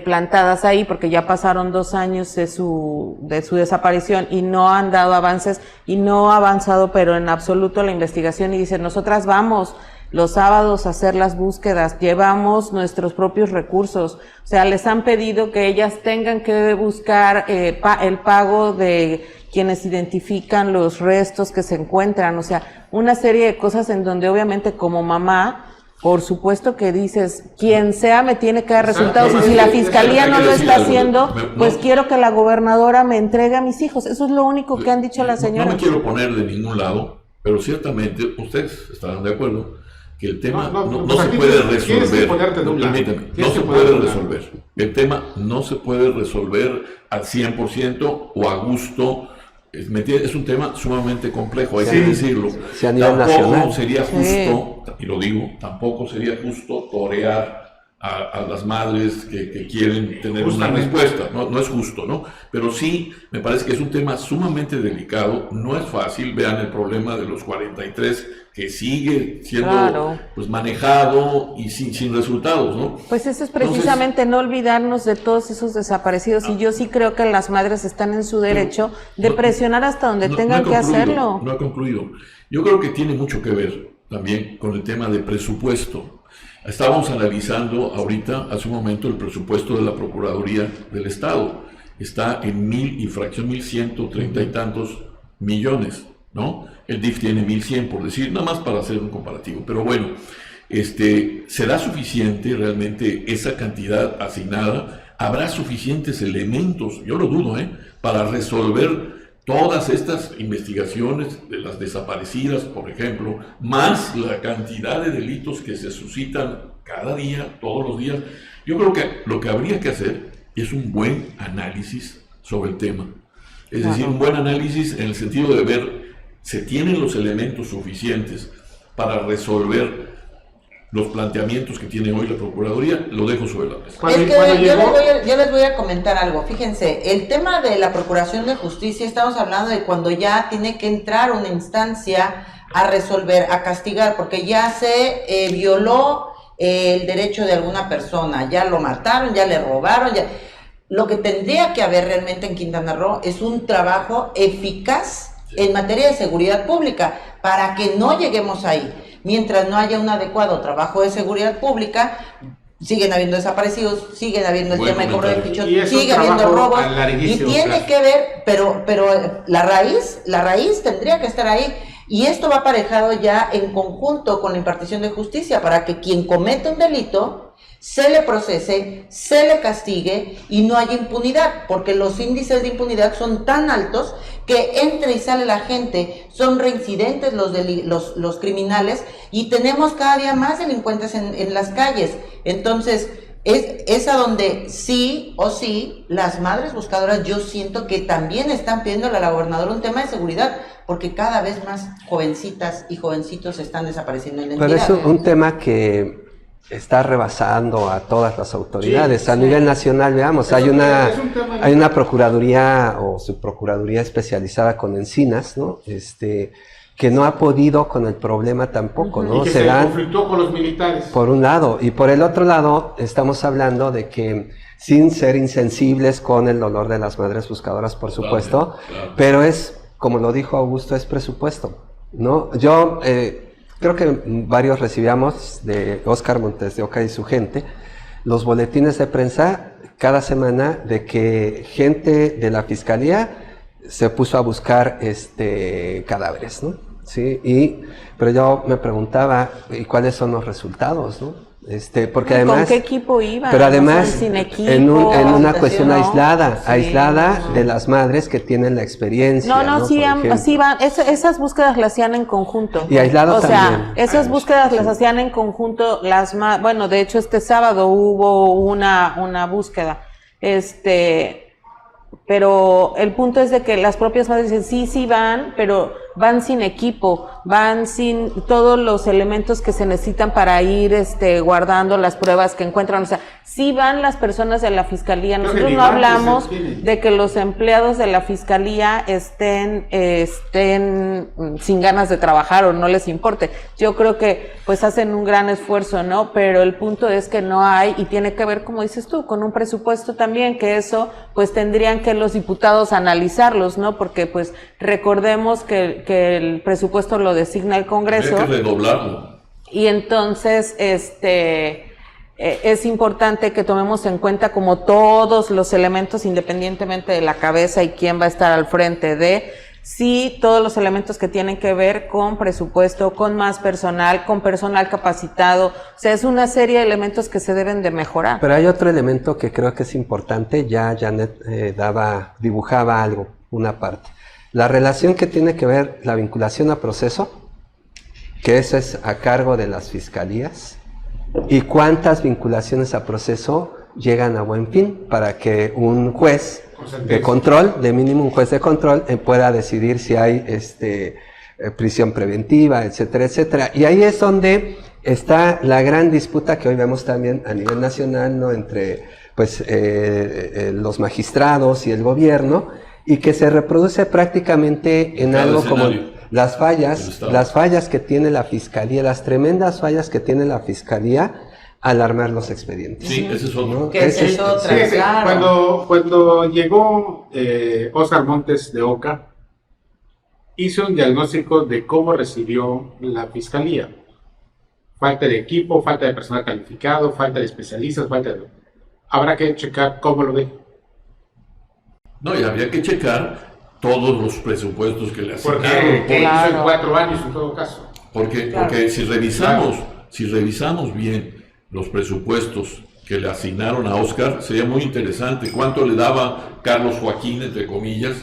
S1: plantadas ahí, porque ya pasaron 2 años de su desaparición y no han dado avances y no ha avanzado, pero en absoluto la investigación, y dicen, nosotras vamos los sábados a hacer las búsquedas, llevamos nuestros propios recursos, o sea, les han pedido que ellas tengan que buscar el pago de quienes identifican los restos que se encuentran, o sea, una serie de cosas en donde obviamente como mamá, por supuesto que dices, quien sea me tiene que dar resultados, y si la fiscalía no lo está haciendo, pues quiero que la gobernadora me entregue a mis hijos. Eso es lo único que han dicho las señoras.
S4: No me quiero poner de ningún lado, pero ciertamente ustedes estarán de acuerdo que el tema no se puede resolver. Permítame, no se puede resolver. El tema no se puede resolver al 100% o a gusto. Es un tema sumamente complejo, hay que decirlo.
S2: Sí, a nivel nacional.
S4: Sería justo, y lo digo, tampoco sería justo torear a las madres que quieren tener una respuesta, no es justo, ¿no? Pero sí, me parece que es un tema sumamente delicado, no es fácil. Vean el problema de los 43 que sigue siendo pues manejado y sin resultados, ¿no?
S1: Pues eso es precisamente no olvidarnos de todos esos desaparecidos, y yo sí creo que las madres están en su derecho de presionar hasta donde tengan que hacerlo.
S4: No ha concluido. Yo creo que tiene mucho que ver también con el tema de presupuesto. Estábamos analizando ahorita, hace un momento, el presupuesto de la Procuraduría del Estado. Está en 1,130 y tantos millones, ¿no? El DIF tiene 1,100, por decir, nada más para hacer un comparativo. Pero bueno, ¿será suficiente realmente esa cantidad asignada? ¿Habrá suficientes elementos? Yo lo dudo, para resolver todas estas investigaciones de las desaparecidas, por ejemplo, más la cantidad de delitos que se suscitan cada día, todos los días. Yo creo que lo que habría que hacer es un buen análisis sobre el tema. Es decir, un buen análisis en el sentido de ver, ¿se tienen los elementos suficientes para resolver los planteamientos que tiene hoy la Procuraduría? Lo dejo sobre la mesa.
S5: Es que yo les voy a comentar algo. Fíjense, el tema de la Procuración de Justicia, estamos hablando de cuando ya tiene que entrar una instancia a resolver, a castigar, porque ya se violó el derecho de alguna persona, ya lo mataron, ya le robaron, ya. Lo que tendría que haber realmente en Quintana Roo es un trabajo eficaz en materia de seguridad pública, para que no lleguemos ahí. Mientras no haya un adecuado trabajo de seguridad pública, siguen habiendo desaparecidos, siguen habiendo el tema de cobro de pichón, sigue habiendo robos, y tiene que ver, pero la raíz tendría que estar ahí, y esto va aparejado ya en conjunto con la impartición de justicia, para que quien comete un delito se le procese, se le castigue y no haya impunidad, porque los índices de impunidad son tan altos que entra y sale la gente, son reincidentes los criminales, y tenemos cada día más delincuentes en las calles. Entonces, es a donde sí o sí las madres buscadoras, yo siento que también están pidiéndole a la gobernadora un tema de seguridad, porque cada vez más jovencitas y jovencitos están desapareciendo en la entidad.
S2: Pero es un tema que está rebasando a todas las autoridades. A nivel nacional, veamos, hay una procuraduría o subprocuraduría especializada con Encinas, ¿no? Que no ha podido con el problema tampoco, ¿no?
S3: Y que se conflictó con los militares.
S2: Por un lado, y por el otro lado, estamos hablando de que, sin ser insensibles con el dolor de las madres buscadoras, por supuesto, pero es, como lo dijo Augusto, es presupuesto, ¿no? Yo creo que varios recibíamos de Óscar Montes de Oca y su gente los boletines de prensa cada semana de que gente de la fiscalía se puso a buscar cadáveres, ¿no? Sí, pero yo me preguntaba, ¿y cuáles son los resultados, no? Porque además,
S1: ¿con qué equipo iban?
S2: Pero además,
S1: no sin equipo,
S2: en una cuestión aislada
S1: sí,
S2: de las madres que tienen la experiencia.
S1: No, sí van, esas búsquedas las hacían en conjunto.
S2: Y aislado también.
S1: O sea, esas búsquedas las hacían en conjunto bueno, de hecho este sábado hubo una búsqueda, pero el punto es de que las propias madres dicen, sí van, pero van sin equipo, van sin todos los elementos que se necesitan para ir guardando las pruebas que encuentran. O sea, sí van las personas de la Fiscalía. Nosotros no hablamos de que los empleados de la Fiscalía estén sin ganas de trabajar o no les importe. Yo creo que pues hacen un gran esfuerzo, ¿no? Pero el punto es que no hay, y tiene que ver, como dices tú, con un presupuesto también, que eso pues tendrían que los diputados analizarlos, ¿no? Porque pues recordemos que el presupuesto lo designa el Congreso.
S4: Hay que redoblarlo.
S1: Y entonces, es importante que tomemos en cuenta como todos los elementos, independientemente de la cabeza y quién va a estar al frente de, sí, todos los elementos que tienen que ver con presupuesto, con más personal, con personal capacitado. O sea, es una serie de elementos que se deben de mejorar.
S2: Pero hay otro elemento que creo que es importante, ya Janet dibujaba algo, una parte. La relación que tiene que ver la vinculación a proceso, que eso es a cargo de las fiscalías, y cuántas vinculaciones a proceso llegan a buen fin para que un juez de control, de mínimo un juez de control, pueda decidir si hay prisión preventiva, etcétera, etcétera. Y ahí es donde está la gran disputa que hoy vemos también a nivel nacional, ¿no? Entre pues los magistrados y el gobierno, y que se reproduce prácticamente en algo como las fallas que tiene la Fiscalía, las tremendas fallas que tiene la Fiscalía al armar los expedientes.
S4: Sí, ese es otro.
S2: ¿No?
S5: Que es otra,
S3: Sí,
S5: claro.
S3: cuando llegó Óscar Montes de Oca, hizo un diagnóstico de cómo recibió la Fiscalía. Falta de equipo, falta de personal calificado, falta de especialistas, Habrá que checar cómo lo ve.
S4: No, y habría que checar todos los presupuestos que le asignaron.
S3: Porque hizo en 4 años en todo caso.
S4: Porque si revisamos bien los presupuestos que le asignaron a Óscar, sería muy interesante cuánto le daba Carlos Joaquín, entre comillas,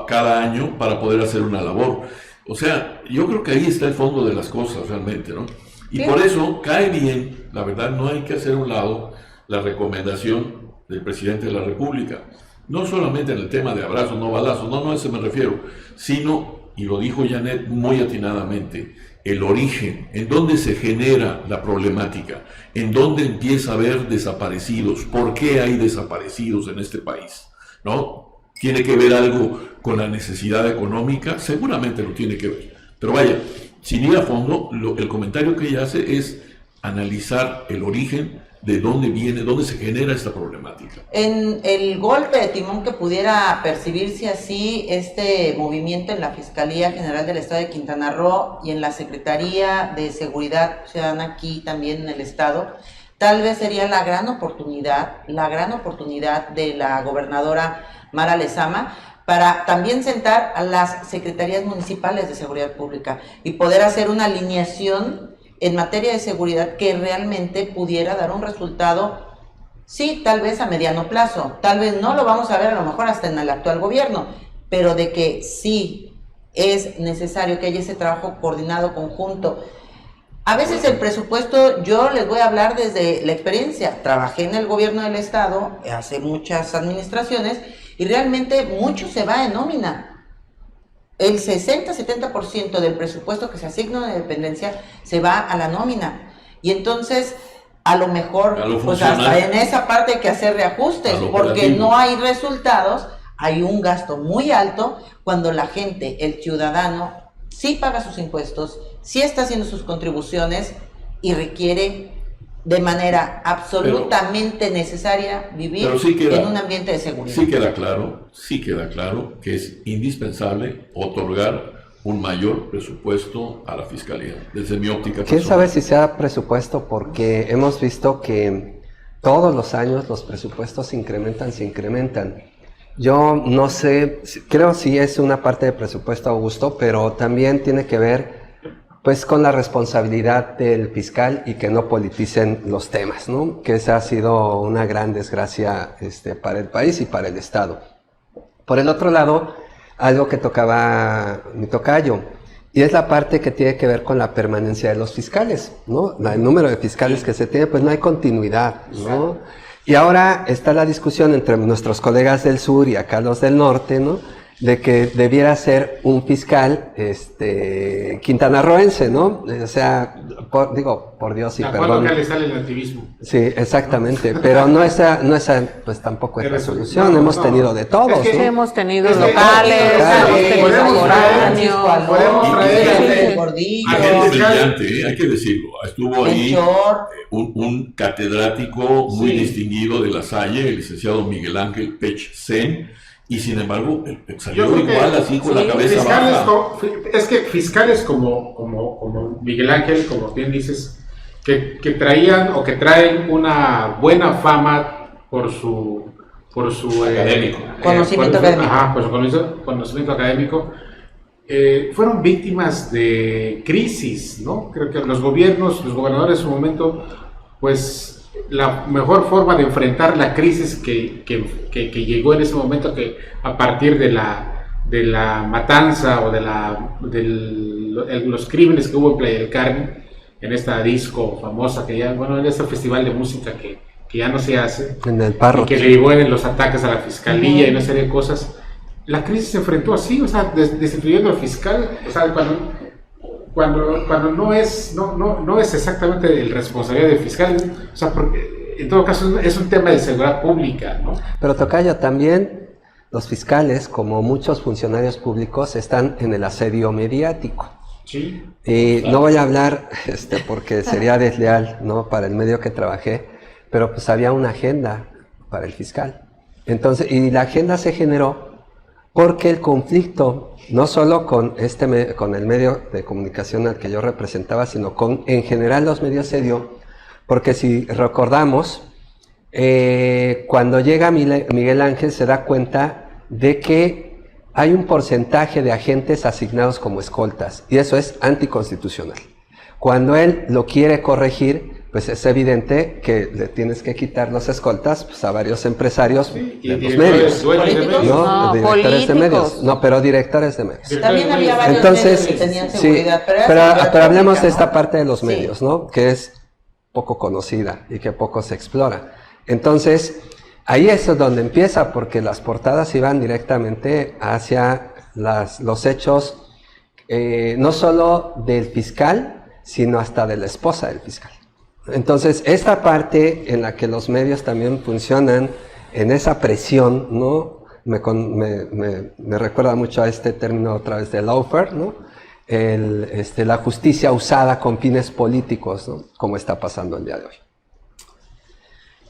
S4: cada año para poder hacer una labor. O sea, yo creo que ahí está el fondo de las cosas realmente, ¿no? Y por eso cae bien, la verdad, no hay que hacer a un lado la recomendación del presidente de la República. No solamente en el tema de abrazos, no balazos, no a eso me refiero, sino, y lo dijo Janet muy atinadamente, el origen, en dónde se genera la problemática, en dónde empieza a haber desaparecidos, por qué hay desaparecidos en este país, ¿no? ¿Tiene que ver algo con la necesidad económica? Seguramente lo tiene que ver. Pero vaya, sin ir a fondo, el comentario que ella hace es analizar el origen de dónde viene, dónde se genera esta problemática.
S5: En el golpe de timón que pudiera percibirse así este movimiento en la Fiscalía General del Estado de Quintana Roo y en la Secretaría de Seguridad Ciudadana aquí también en el Estado, tal vez sería la gran oportunidad de la gobernadora Mara Lezama para también sentar a las secretarías municipales de seguridad pública y poder hacer una alineación en materia de seguridad que realmente pudiera dar un resultado, sí, tal vez a mediano plazo, tal vez no lo vamos a ver a lo mejor hasta en el actual gobierno, pero de que sí es necesario que haya ese trabajo coordinado conjunto. A veces el presupuesto, yo les voy a hablar desde la experiencia, trabajé en el gobierno del estado, hace muchas administraciones, y realmente mucho se va en nómina. El 60-70% del presupuesto que se asigna a dependencia se va a la nómina. Y entonces, a lo mejor, pues hasta en esa parte hay que hacer reajustes, porque no hay resultados, hay un gasto muy alto cuando la gente, el ciudadano, sí paga sus impuestos, sí está haciendo sus contribuciones y requiere de manera absolutamente necesaria vivir en un ambiente de seguridad.
S4: Sí queda claro que es indispensable otorgar un mayor presupuesto a la Fiscalía, desde mi óptica personal.
S2: ¿Quién sabe si sea presupuesto? Porque hemos visto que todos los años los presupuestos se incrementan. Yo no sé, creo sí es una parte de presupuesto, Augusto, pero también tiene que ver pues con la responsabilidad del fiscal y que no politicen los temas, ¿no? Que esa ha sido una gran desgracia para el país y para el Estado. Por el otro lado, algo que tocaba mi tocayo, y es la parte que tiene que ver con la permanencia de los fiscales, ¿no? El número de fiscales que se tiene, pues no hay continuidad, ¿no? Y ahora está la discusión entre nuestros colegas del sur y acá los del norte, ¿no? de que debiera ser un fiscal quintanarroense, ¿no? O sea, por Dios y perdón.
S3: Ya le sale el activismo.
S2: Sí, exactamente, pero no esa pues tampoco es la solución. Hemos tenido de todos,
S3: Es que
S2: ¿no?
S1: Hemos tenido
S3: Es que-
S1: locales, hemos tenido
S3: podemos
S1: foráneos.
S3: podemos traer
S5: el gordillo,
S4: Gente brillante, hay que decirlo. Estuvo
S5: el
S4: ahí
S5: short.
S4: un catedrático muy
S3: Sí.
S4: distinguido de La Salle, el licenciado Miguel Ángel Pech Sen, y sin embargo
S3: Yo
S4: salió
S3: creo que
S4: igual así con la cabeza
S3: fiscales
S4: baja.
S3: es que fiscales como Miguel Ángel, como bien dices, que traían o que traen una buena fama por su
S4: Académico.
S5: Conocimiento académico.
S3: Ajá, por su conocimiento académico, fueron víctimas de crisis, ¿no? Creo que los gobernadores en su momento, pues la mejor forma de enfrentar la crisis que llegó en ese momento, que a partir de la matanza o de los crímenes que hubo en Playa del Carmen, en esta disco famosa en este festival de música que ya no se hace,
S2: En el
S3: y
S2: párroco.
S3: que le llevó en los ataques a la fiscalía y una serie de cosas. La crisis se enfrentó así, o sea, destituyendo al fiscal, o sea, cuando no es exactamente el responsabilidad del fiscal, o sea, porque en todo caso es un tema de seguridad pública, ¿no?
S2: Pero tocayo, también los fiscales, como muchos funcionarios públicos, están en el asedio mediático.
S3: Sí.
S2: Y no voy a hablar porque sería desleal, ¿no?, para el medio que trabajé, pero pues había una agenda para el fiscal. Entonces, y la agenda se generó porque el conflicto, no solo con el medio de comunicación al que yo representaba, sino con en general los medios, se dio, porque si recordamos, cuando llega Miguel Ángel se da cuenta de que hay un porcentaje de agentes asignados como escoltas, y eso es anticonstitucional. Cuando él lo quiere corregir, pues es evidente que le tienes que quitar los escoltas pues, a varios empresarios
S3: Y
S2: de los
S3: directores,
S2: medios.
S3: dueños de
S5: ¿Políticos?
S3: medios.
S1: No,
S2: Directores de
S1: políticos.
S2: medios. No, pero directores de medios.
S5: También había varios
S2: Entonces,
S5: medios que tenían
S2: sí,
S5: seguridad,
S2: pero,
S5: era
S2: pero
S5: seguridad
S2: hablemos
S5: pública,
S2: de esta
S5: ¿no?
S2: parte de los
S5: Sí.
S2: medios, ¿no? Que es poco conocida y que poco se explora. Entonces, ahí es donde empieza, porque las portadas iban directamente hacia los hechos, no solo del fiscal, sino hasta de la esposa del fiscal. Entonces, esta parte en la que los medios también funcionan en esa presión, ¿no? Me recuerda mucho a este término otra vez de lawfare, ¿no? La justicia usada con fines políticos, ¿no? Como está pasando el día de hoy.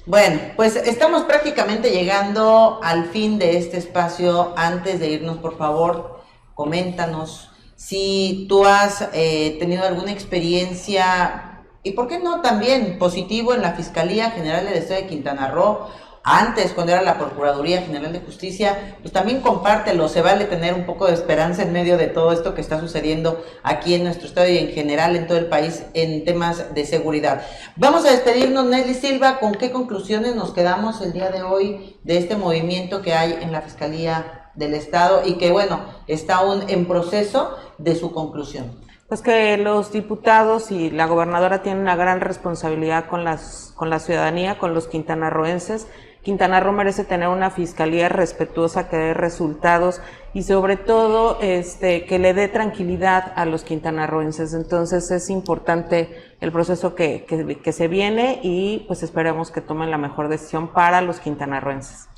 S5: Bueno, pues estamos prácticamente llegando al fin de este espacio. Antes de irnos, por favor, coméntanos si tú has tenido alguna experiencia, y por qué no también positivo, en la Fiscalía General del Estado de Quintana Roo. Antes, cuando era la Procuraduría General de Justicia, pues también compártelo. Se vale tener un poco de esperanza en medio de todo esto que está sucediendo aquí en nuestro estado y en general en todo el país en temas de seguridad. Vamos a despedirnos, Nelly Silva. ¿Con qué conclusiones nos quedamos el día de hoy de este movimiento que hay en la Fiscalía del Estado y que, bueno, está aún en proceso de su conclusión?
S1: Pues que los diputados y la gobernadora tienen una gran responsabilidad con la ciudadanía, con los quintanarroenses. Quintana Roo merece tener una fiscalía respetuosa que dé resultados y sobre todo que le dé tranquilidad a los quintanarroenses. Entonces es importante el proceso que se viene y pues esperemos que tomen la mejor decisión para los quintanarroenses.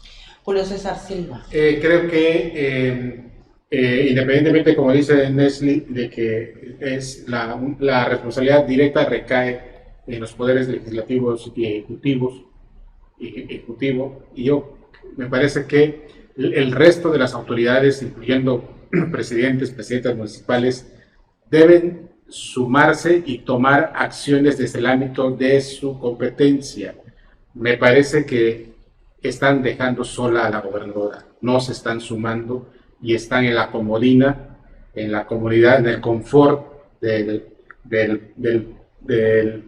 S5: Julio César Silva.
S3: Creo que independientemente, como dice Nestlé, de que es la responsabilidad directa recae en los poderes legislativos y ejecutivo, y me parece que el resto de las autoridades, incluyendo presidentas municipales, deben sumarse y tomar acciones desde el ámbito de su competencia. Me parece que están dejando sola a la gobernadora, no se están sumando y están en la comodina, en la comodidad, en el confort del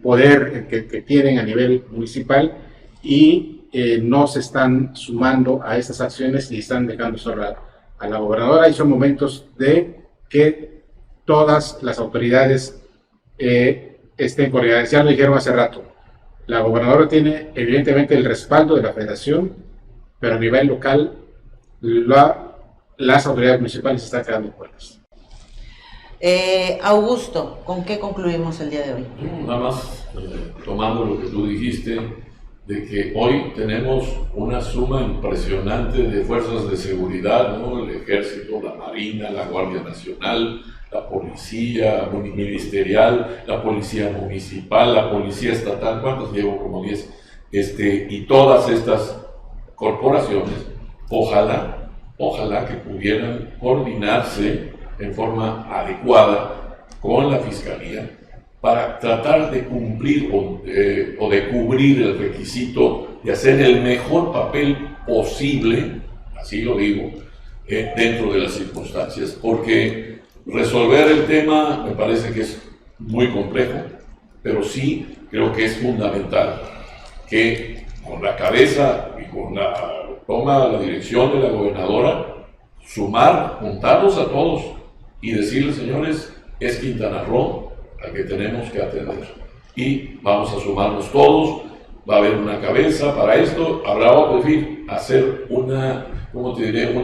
S3: poder que tienen a nivel municipal, y no se están sumando a estas acciones y están dejando sola a la gobernadora. Y son momentos de que todas las autoridades estén coordinadas. Ya lo dijeron hace rato, la gobernadora tiene evidentemente el respaldo de la federación, pero a nivel local las autoridades municipales están quedando cortas.
S5: Augusto, ¿con qué concluimos el día de hoy?
S4: Nada más, tomando lo que tú dijiste, de que hoy tenemos una suma impresionante de fuerzas de seguridad, ¿no? El Ejército, la Marina, la Guardia Nacional, la Policía Ministerial, la Policía Municipal, la Policía Estatal, ¿cuántos llevo? Como 10, y todas estas corporaciones, ojalá que pudieran coordinarse en forma adecuada con la Fiscalía para tratar de cumplir o de cubrir el requisito de hacer el mejor papel posible, así lo digo, dentro de las circunstancias, porque resolver el tema me parece que es muy complejo, pero sí creo que es fundamental que con la cabeza y con la dirección de la gobernadora, juntarlos a todos y decirles, señores, es Quintana Roo al que tenemos que atender y vamos a sumarnos todos, va a haber una cabeza para esto, habrá otro, en fin, hacer un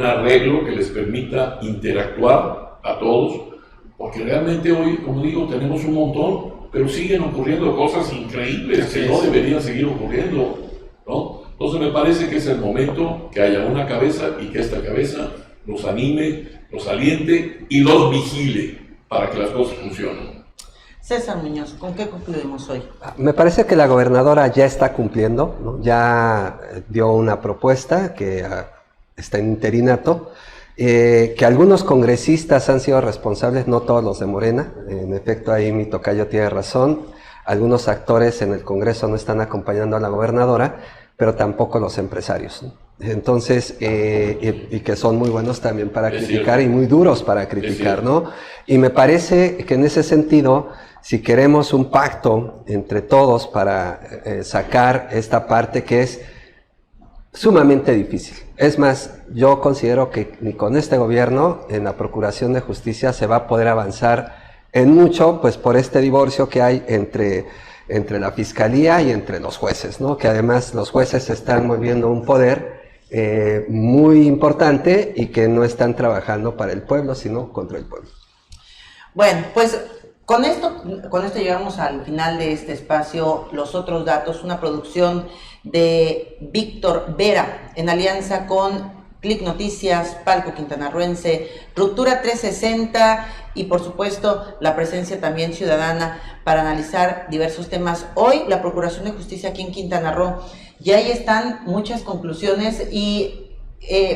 S4: arreglo que les permita interactuar a todos, porque realmente hoy, como digo, tenemos un montón, pero siguen ocurriendo cosas increíbles que no deberían seguir ocurriendo, ¿no? Entonces me parece que es el momento que haya una cabeza y que esta cabeza los anime, los aliente y los vigile para que las cosas funcionen.
S5: César Muñoz, ¿con qué concluimos hoy?
S2: Me parece que la gobernadora ya está cumpliendo, ¿no? Ya dio una propuesta que está en interinato, que algunos congresistas han sido responsables, no todos los de Morena, en efecto ahí mi tocayo tiene razón, algunos actores en el Congreso no están acompañando a la gobernadora, pero tampoco los empresarios, ¿no? Entonces, y que son muy buenos también para criticar y muy duros para criticar, ¿no? Y me parece que en ese sentido, si queremos un pacto entre todos para sacar esta parte que es sumamente difícil. Es más, yo considero que ni con este gobierno en la Procuración de Justicia se va a poder avanzar en mucho, pues por este divorcio que hay entre la Fiscalía y entre los jueces, ¿no? Que además los jueces están moviendo un poder muy importante y que no están trabajando para el pueblo, sino contra el pueblo.
S5: Bueno, pues con esto llegamos al final de este espacio. Los otros datos, una producción de Víctor Vera en alianza con Click Noticias, Palco Quintanarroense, Ruptura 360 y por supuesto la presencia también ciudadana para analizar diversos temas. Hoy la Procuración de Justicia aquí en Quintana Roo, y ahí están muchas conclusiones y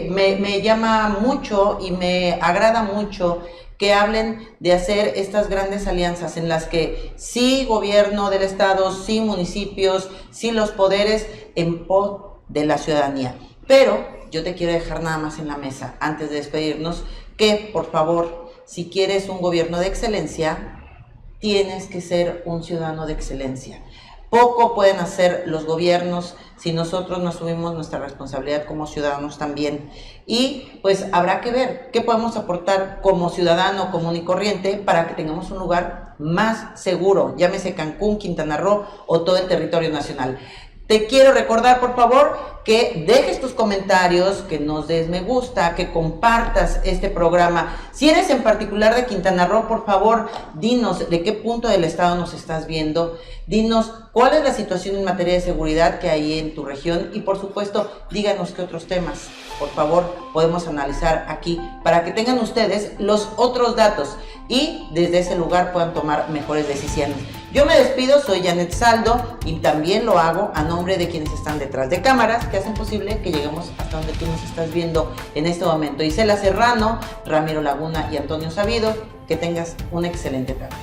S5: me llama mucho y me agrada mucho que hablen de hacer estas grandes alianzas en las que sí gobierno del estado, sí municipios, sí los poderes en pos de la ciudadanía. Pero yo te quiero dejar nada más en la mesa, antes de despedirnos, que por favor, si quieres un gobierno de excelencia, tienes que ser un ciudadano de excelencia. Poco pueden hacer los gobiernos si nosotros no asumimos nuestra responsabilidad como ciudadanos también. Y pues habrá que ver qué podemos aportar como ciudadano común y corriente para que tengamos un lugar más seguro, llámese Cancún, Quintana Roo o todo el territorio nacional. Te quiero recordar, por favor, que dejes tus comentarios, que nos des me gusta, que compartas este programa. Si eres en particular de Quintana Roo, por favor, dinos de qué punto del estado nos estás viendo. Dinos cuál es la situación en materia de seguridad que hay en tu región y, por supuesto, díganos qué otros temas, por favor, podemos analizar aquí para que tengan ustedes los otros datos y desde ese lugar puedan tomar mejores decisiones. Yo me despido, soy Janet Saldo y también lo hago a nombre de quienes están detrás de cámaras que hacen posible que lleguemos hasta donde tú nos estás viendo en este momento. Isela Serrano, Ramiro Laguna y Antonio Sabido, que tengas una excelente tarde.